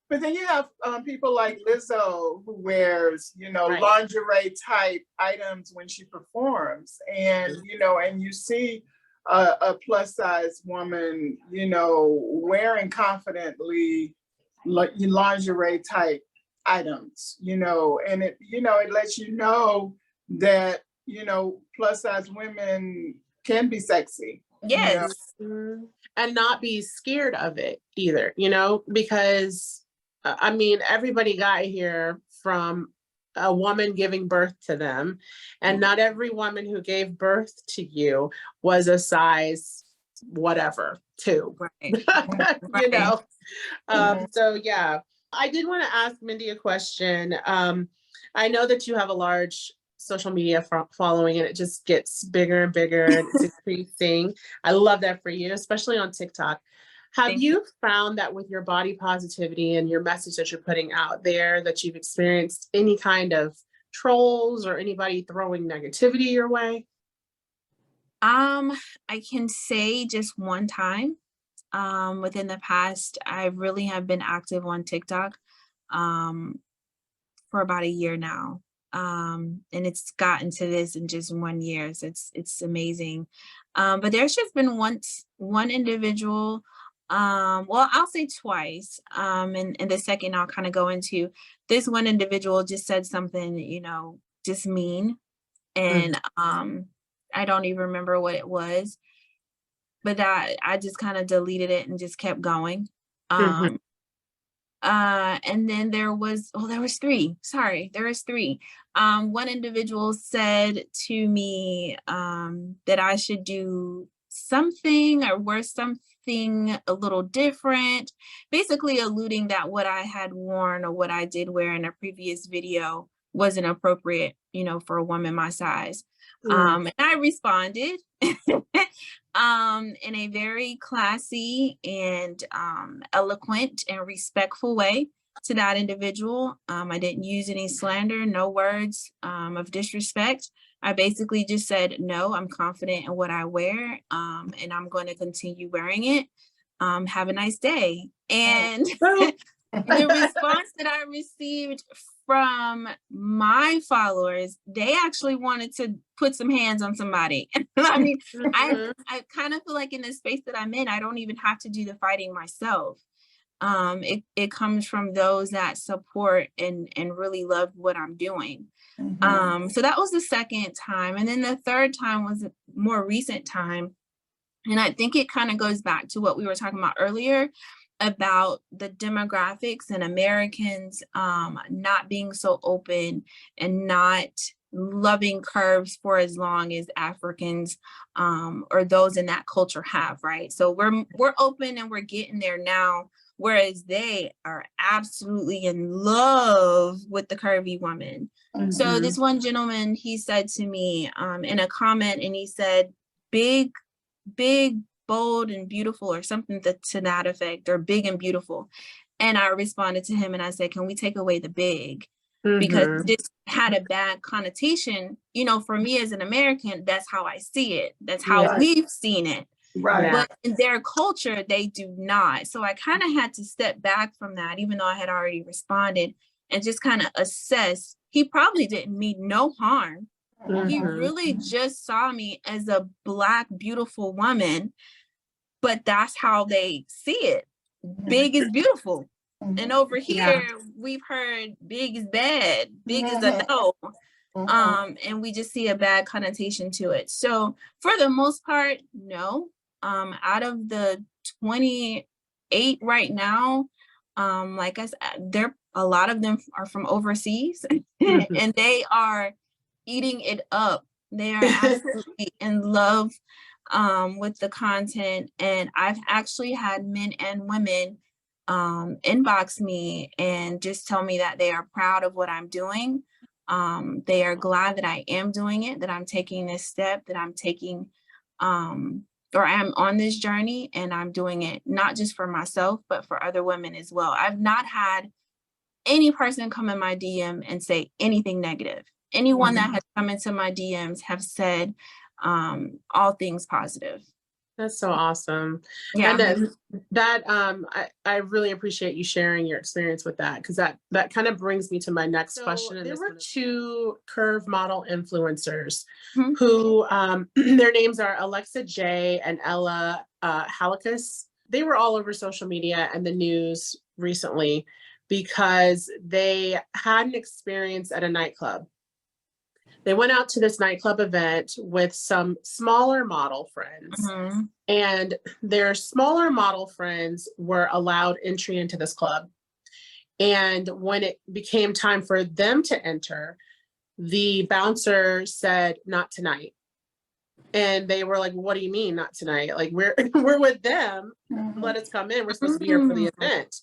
S1: But then you have people like Lizzo, who wears, you know, lingerie type items when she performs, and you know, and you see a plus size woman, you know, wearing confidently lingerie type items, you know, and it lets you know that, you know, plus size women can be sexy.
S3: Yes.
S2: You know? And not be scared of it either, you know, because I mean, everybody got here from a woman giving birth to them, and not every woman who gave birth to you was a size whatever 2, you know. So yeah, I did want to ask Mindy a question. I know that you have a large social media following, and it just gets bigger and bigger, and it's increasing. I love that for you, especially on TikTok. Have you found that with your body positivity and your message that you're putting out there, that you've experienced any kind of trolls or anybody throwing negativity your way?
S3: I can say just one time within the past. I really have been active on TikTok for about a year now. And it's gotten to this in just 1 year. So it's amazing. But there's just been one individual, well, I'll say twice. And the second I'll kind of go into, this one individual just said something, you know, just mean. And I don't even remember what it was, but I just kind of deleted it and just kept going. And then there was 3. Sorry, there was 3. One individual said to me that I should do something or wear something a little different, basically alluding that what I had worn or what I did wear in a previous video wasn't appropriate, you know, for a woman my size. And I responded in a very classy and eloquent and respectful way to that individual. I didn't use any slander, no words of disrespect. I basically just said, no, I'm confident in what I wear, and I'm going to continue wearing it. Have a nice day. And the response that I received from my followers, they actually wanted to put some hands on somebody. I mean, I kind of feel like in the space that I'm in, I don't even have to do the fighting myself. It comes from those that support and really love what I'm doing. So that was the second time. And then the third time was a more recent time. And I think it kind of goes back to what we were talking about earlier about the demographics and Americans not being so open and not loving curves for as long as Africans or those in that culture have, right? So we're open and we're getting there now, whereas they are absolutely in love with the curvy woman. So this one gentleman, he said to me in a comment, and he said, big bold and beautiful or something to that effect, or big and beautiful. And I responded to him and I said, can we take away the big? Because this had a bad connotation, you know, for me as an American, that's how I see it. That's how we've seen it.
S1: Right.
S3: But in their culture, they do not. So I kind of had to step back from that, even though I had already responded, and just kind of assess. He probably didn't mean no harm. He really just saw me as a Black, beautiful woman, but that's how they see it. Big is beautiful. And over here, we've heard big is bad, big is a no. And we just see a bad connotation to it. So for the most part, no. Out of the 28 right now, like I said, a lot of them are from overseas and they are eating it up. They are absolutely in love with the content. And I've actually had men and women inbox me and just tell me that they are proud of what I'm doing. They are glad that I am doing it, that I'm taking this step, that I'm taking, or I'm on this journey, and I'm doing it not just for myself, but for other women as well. I've not had any person come in my DM and say anything negative. Anyone that has come into my DMs have said all things positive.
S2: That's so awesome.
S3: Yeah.
S2: And then that I really appreciate you sharing your experience with that, because that kind of brings me to my next question. And there were two curve model influencers who their names are Alexa J and Ella Halikas. They were all over social media and the news recently because they had an experience at a nightclub. They went out to this nightclub event with some smaller model friends, and their smaller model friends were allowed entry into this club. And when it became time for them to enter, the bouncer said, "Not tonight." And they were like, "What do you mean not tonight? Like, we're with them. Let us come in. We're supposed to be here for the event."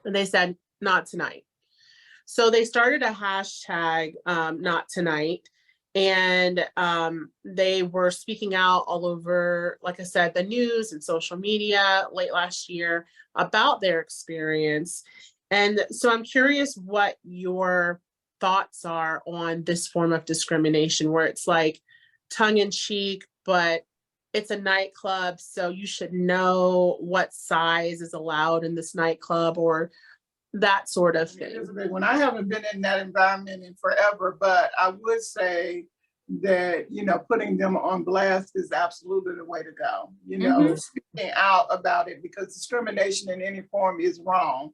S2: And they said, "Not tonight." So they started a hashtag, not tonight. And they were speaking out all over, like I said, the news and social media late last year about their experience. And so I'm curious what your thoughts are on this form of discrimination, where it's like tongue in cheek, but it's a nightclub, so you should know what size is allowed in this nightclub, or that sort of thing.
S1: When I haven't been in that environment in forever, but I would say that, you know, putting them on blast is absolutely the way to go. You know, speaking out about it, because discrimination in any form is wrong.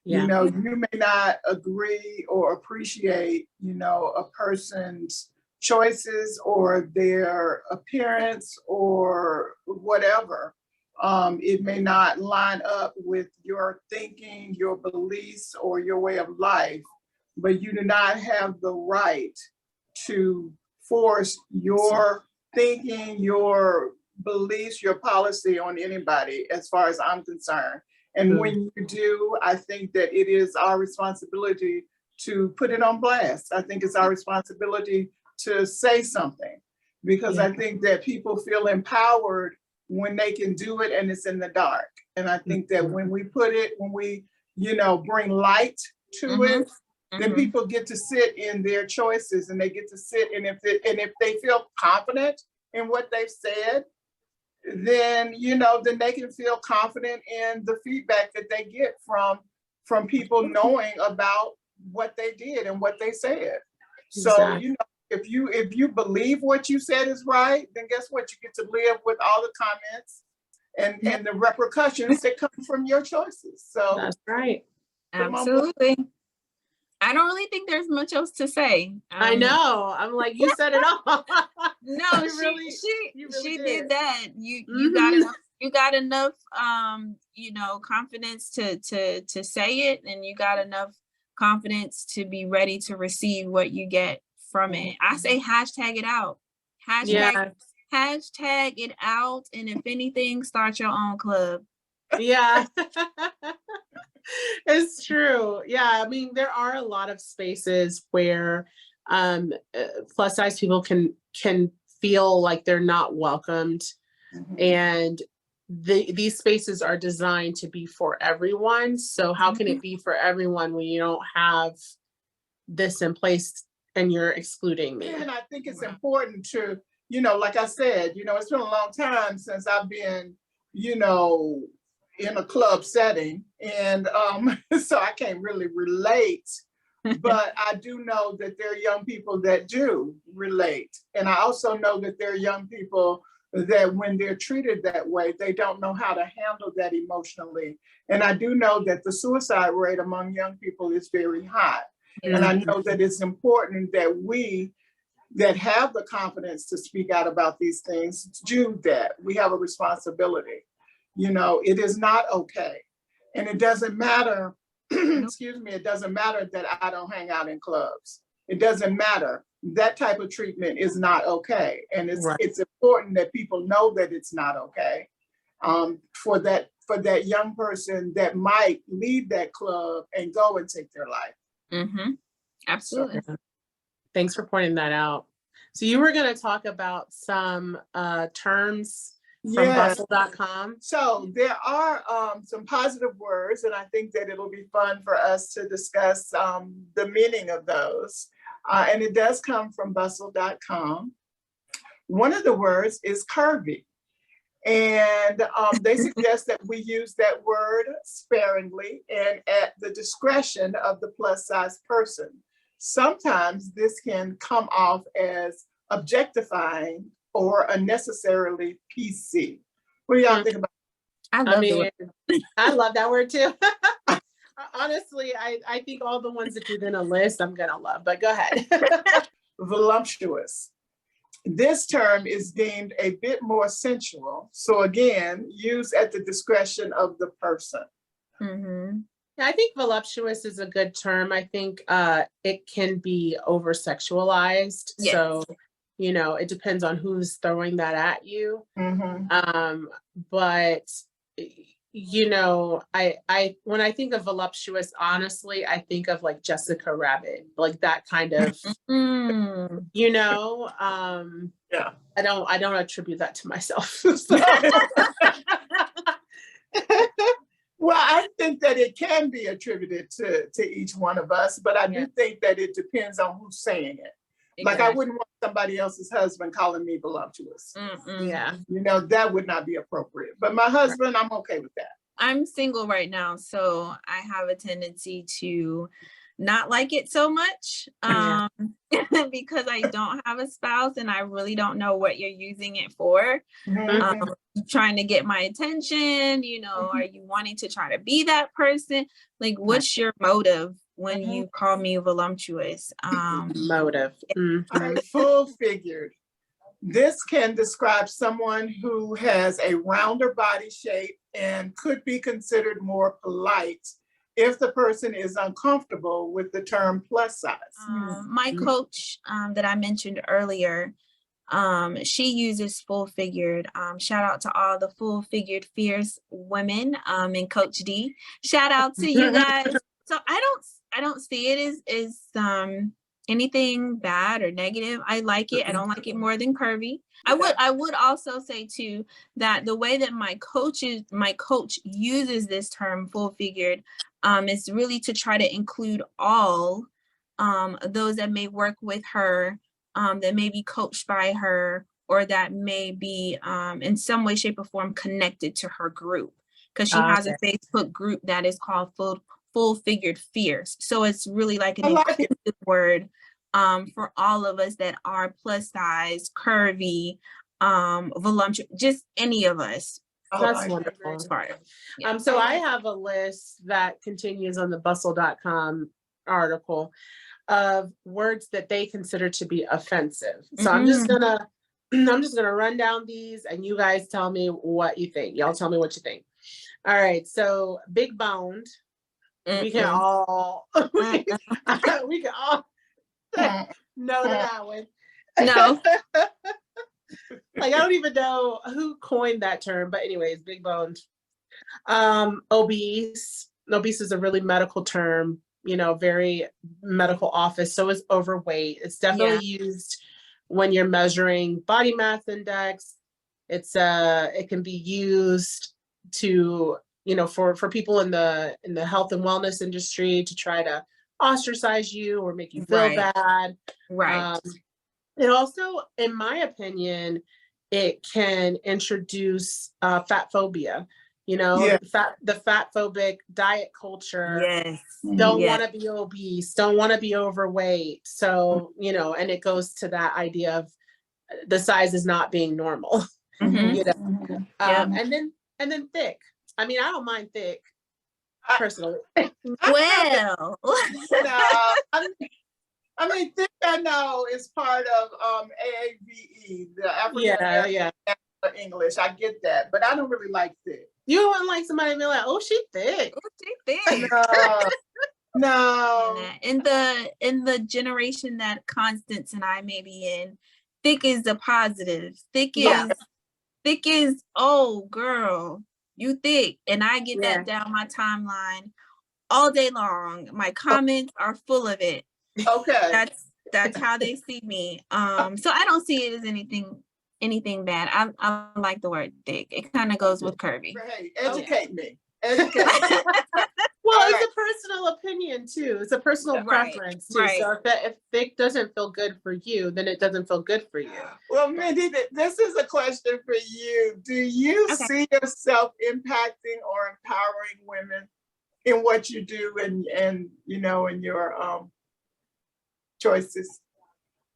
S1: You know, you may not agree or appreciate, you know, a person's choices or their appearance or whatever. It may not line up with your thinking, your beliefs, or your way of life, but you do not have the right to force your thinking, your beliefs, your policy on anybody, as far as I'm concerned. And when you do, I think that it is our responsibility to put it on blast. I think it's our responsibility to say something, because I think that people feel empowered when they can do it and it's in the dark. And I think that when we put it, when we, you know, bring light to it, then people get to sit in their choices, and they get to sit, and if they feel confident in what they've said, then, you know, then they can feel confident in the feedback that they get from people knowing about what they did and what they said. So, you know, if you believe what you said is right, then guess what? You get to live with all the comments and the repercussions that come from your choices. So
S2: that's right.
S3: Absolutely. I don't really think there's much else to say.
S2: I know. I'm like, you said it all.
S3: No, she did that. You got enough you know, confidence to say it, and you got enough confidence to be ready to receive what you get from it. I say hashtag it out. Hashtag it out, and if anything, start your own club.
S2: Yeah. It's true. Yeah, I mean, there are a lot of spaces where plus size people can feel like they're not welcomed And these spaces are designed to be for everyone. So how can it be for everyone when you don't have this in place and you're excluding me?
S1: And I think it's important to, you know, like I said, you know, it's been a long time since I've been, you know, in a club setting. And so I can't really relate, but I do know that there are young people that do relate. And I also know that there are young people that when they're treated that way, they don't know how to handle that emotionally. And I do know that the suicide rate among young people is very high. And I know that it's important that we that have the confidence to speak out about these things do that. We have a responsibility. You know, it is not okay. And it doesn't matter, excuse me, it doesn't matter that I don't hang out in clubs. It doesn't matter. That type of treatment is not okay. And it's important that people know that it's not okay. For that young person that might leave that club and go and take their life.
S3: Absolutely.
S2: So, thanks for pointing that out. So you were going to talk about some terms from bustle.com.
S1: So there are some positive words, and I think that it'll be fun for us to discuss the meaning of those. And it does come from bustle.com. One of the words is curvy. And they suggest that we use that word sparingly and at the discretion of the plus size person. Sometimes this can come off as objectifying or unnecessarily PC. What do y'all think about
S2: that? I love that word too. Honestly, I think all the ones that you're gonna list, I'm gonna love, but go ahead.
S1: Voluptuous. This term is deemed a bit more sensual. So again, used at the discretion of the person.
S2: I think voluptuous is a good term. I think it can be over sexualized. Yes. So, you know, it depends on who's throwing that at you. But you know, I when I think of voluptuous, honestly, I think of like Jessica Rabbit, like that kind of, you know,
S1: yeah.
S2: I don't attribute that to myself.
S1: Well, I think that it can be attributed to each one of us, but I do think that it depends on who's saying it. Exactly. Like I wouldn't want somebody else's husband calling me voluptuous.
S2: Yeah.
S1: You know, that would not be appropriate. But my husband, I'm okay with that.
S3: I'm single right now, so I have a tendency to not like it so much because I don't have a spouse and I really don't know what you're using it for. Trying to get my attention, you know, are you wanting to try to be that person? Like, what's your motive when you call me voluptuous?
S2: Motive.
S1: All right, full figured. This can describe someone who has a rounder body shape and could be considered more polite if the person is uncomfortable with the term plus size.
S3: My coach that I mentioned earlier, she uses full figured. Shout out to all the full figured fierce women and Coach D. Shout out to you guys. So I don't see it as anything bad or negative. I like it. I don't like it more than curvy. I would also say too that the way that my coach uses this term full figured is really to try to include all those that may work with her, that may be coached by her, or that may be in some way, shape, or form connected to her group, because she has a Facebook group that is called Full Figured Fierce. So it's really like an inclusive word for all of us that are plus size, curvy, voluptuous, just any of us.
S2: That's wonderful. So I have a list that continues on the bustle.com article of words that they consider to be offensive. So I'm just gonna run down these and you guys tell me what you think. Y'all tell me what you think. All right. So big boned. We can all we can all no to that one.
S3: No.
S2: Like I don't even know who coined that term, but anyways, big boned. Obese. Obese is a really medical term, you know, very medical office. So is overweight. It's definitely used when you're measuring body mass index, It can be used to, for people in the health and wellness industry to try to ostracize you or make you feel
S3: Right.
S2: bad.
S3: Right.
S2: It also, in my opinion, it can introduce fat phobia.
S1: Yeah.
S2: The fat phobic diet culture.
S3: Yes.
S2: Don't
S3: Yes.
S2: want to be obese, don't want to be overweight. So, and it goes to that idea of the size is not being normal.
S3: Mhm. Yep.
S2: And then thick. I mean, I don't mind thick personally.
S3: Well.
S1: No, I mean, thick I know is part of AAVE, the African
S2: Yeah.
S1: English. I get that, but I don't really like thick.
S2: You don't want like somebody to be like, oh, she thick.
S3: Oh, she thick.
S1: No.
S3: In the generation that Constance and I may be in, thick is the positive. Thick is, oh girl, you thick. And I get that down my timeline all day long. My comments are full of it.
S1: Okay.
S3: That's how they see me. So I don't see it as anything bad. I like the word thick. It kind of goes with curvy.
S1: Hey, educate me. Educate me.
S2: Well, it's a personal opinion too. It's a personal preference too.
S3: Right.
S2: So if thick doesn't feel good for you, then it doesn't feel good for you.
S1: Well, Mindy, this is a question for you. Do you see yourself impacting or empowering women in what you do and in your choices?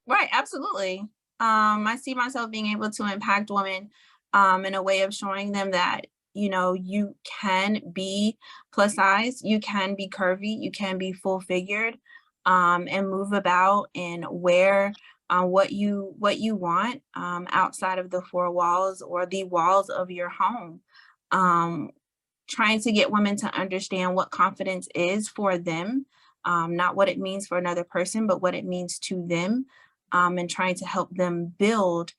S3: Right, absolutely. I see myself being able to impact women in a way of showing them that, you can be plus size, you can be curvy, you can be full figured, and move about and wear what you want outside of the four walls or the walls of your home. Trying to get women to understand what confidence is for them, not what it means for another person, but what it means to them, and trying to help them build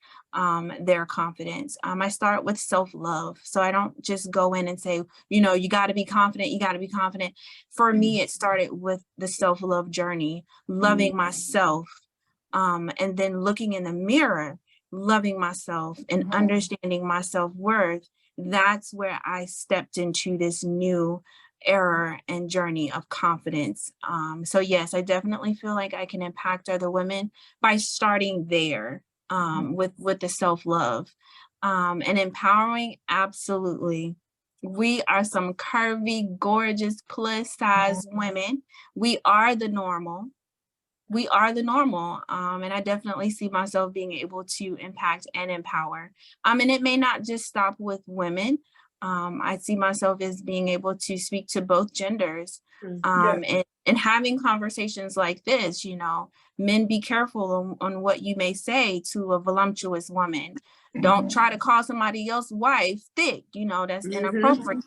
S3: their confidence. I start with self-love. So I don't just go in and say, you got to be confident, you got to be confident. For me, it started with the self-love journey, loving myself, and then looking in the mirror, loving myself and understanding my self-worth. That's where I stepped into this new era and journey of confidence. So yes, I definitely feel like I can impact other women by starting there, with the self-love, and empowering. Absolutely. We are some curvy, gorgeous, plus size women. We are the normal. And I definitely see myself being able to impact and empower. And it may not just stop with women. I see myself as being able to speak to both genders, and having conversations like this. Men, be careful on what you may say to a voluptuous woman. Don't try to call somebody else's wife thick. That's inappropriate.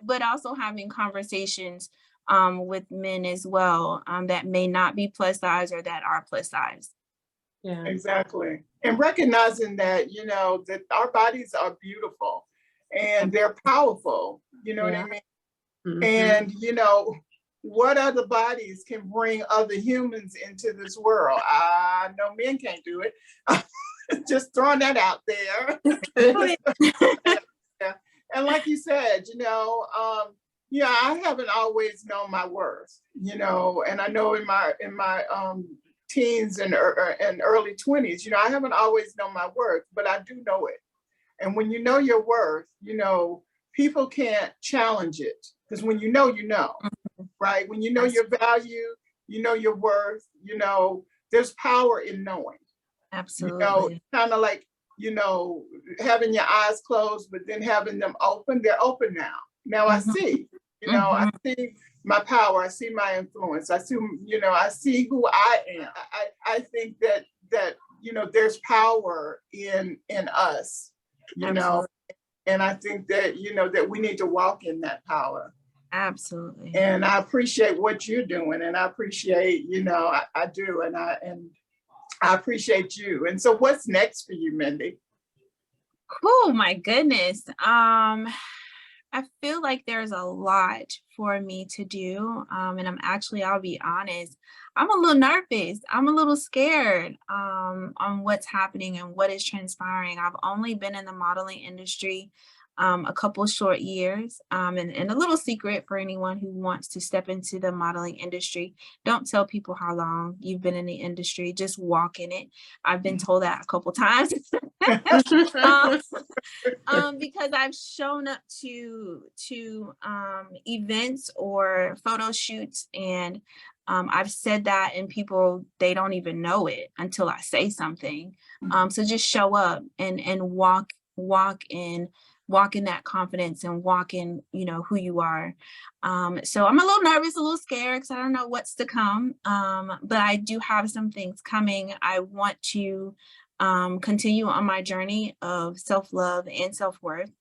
S3: But also having conversations with men as well, that may not be plus size or that are plus size.
S2: Yeah,
S1: exactly. And recognizing that, that our bodies are beautiful and they're powerful, you know what I mean? And, what other bodies can bring other humans into this world? I know men can't do it. Just throwing that out there. And like you said, I haven't always known my worth, and I know in my teens and early 20s, I haven't always known my worth, but I do know it. And when you know your worth, people can't challenge it, because when you know, right? When you know your value, your worth, there's power in knowing.
S3: Absolutely.
S1: Kind of like, having your eyes closed, but then having them open. They're open now. Now I see, I see my power. I see my influence. I see, I see who I am. I think that there's power in us,
S3: Absolutely.
S1: And I think that, that we need to walk in that power.
S3: Absolutely.
S1: And I appreciate what you're doing. And I appreciate, I do. And I appreciate you. And so what's next for you, Mindy?
S3: Oh my goodness. I feel like there's a lot for me to do. And I'll be honest, I'm a little nervous. I'm a little scared on what's happening and what is transpiring. I've only been in the modeling industry a couple short years. And a little secret for anyone who wants to step into the modeling industry, don't tell people how long you've been in the industry, just walk in it. I've been told that a couple times. Because I've shown up to events or photo shoots, and I've said that, and people, they don't even know it until I say something. So just show up and walk in that confidence and walk in, who you are. So I'm a little nervous, a little scared because I don't know what's to come. But I do have some things coming. I want to continue on my journey of self-love and self-worth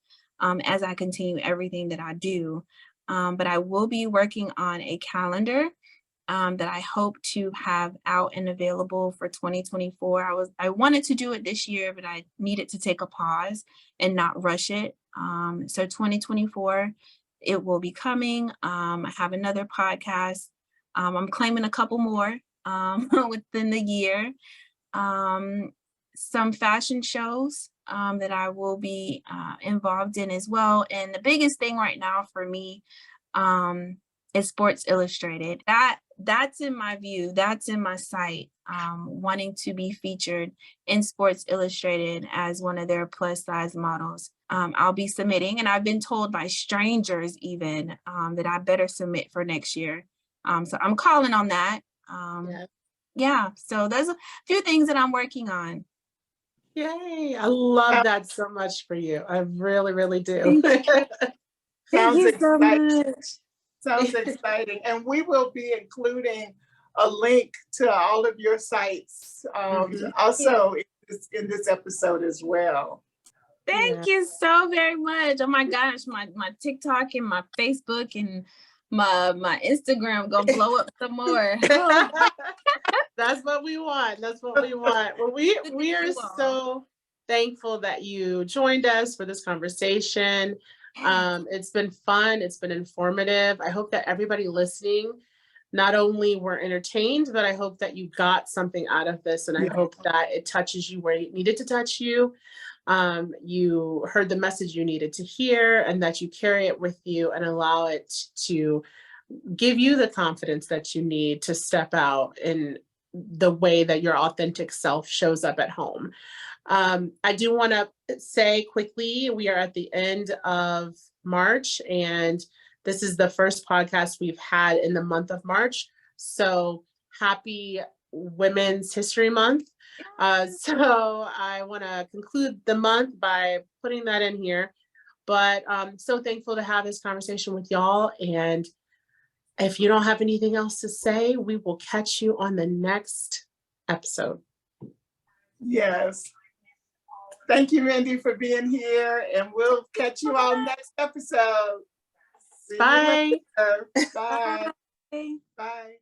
S3: as I continue everything that I do. But I will be working on a calendar that I hope to have out and available for 2024. I wanted to do it this year, but I needed to take a pause and not rush it. So 2024, it will be coming. I have another podcast. I'm claiming a couple more within the year. Some fashion shows that I will be involved in as well. And the biggest thing right now for me is Sports Illustrated. That's in my view, that's in my sight, wanting to be featured in Sports Illustrated as one of their plus size models. I'll be submitting, and I've been told by strangers even that I better submit for next year. So I'm calling on that. Yeah, so there's a few things that I'm working on.
S2: Yay, I love that so much for you. I really, really do.
S1: Sounds
S3: Thank you so
S1: exciting.
S3: much.
S1: Sounds exciting. And we will be including a link to all of your sites also in this episode as well.
S3: Thank you so very much. Oh my gosh, my TikTok and my Facebook and my Instagram gonna blow up some more.
S2: That's what we want. That's what we want. Well, we are so thankful that you joined us for this conversation. It's been fun. It's been informative. I hope that everybody listening not only were entertained, but I hope that you got something out of this, and I hope that it touches you where it needed to touch you. You heard the message you needed to hear, and that you carry it with you and allow it to give you the confidence that you need to step out in the way that your authentic self shows up at home. I do want to say quickly, we are at the end of March, and this is the first podcast we've had in the month of March. So happy Women's History Month. So I want to conclude the month by putting that in here. But so thankful to have this conversation with y'all. And if you don't have anything else to say, we will catch you on the next episode.
S1: Yes. Thank you, Mindy, for being here. And we'll catch you all next episode. See
S2: Bye.
S1: you later. Bye.
S3: Bye.
S1: Bye.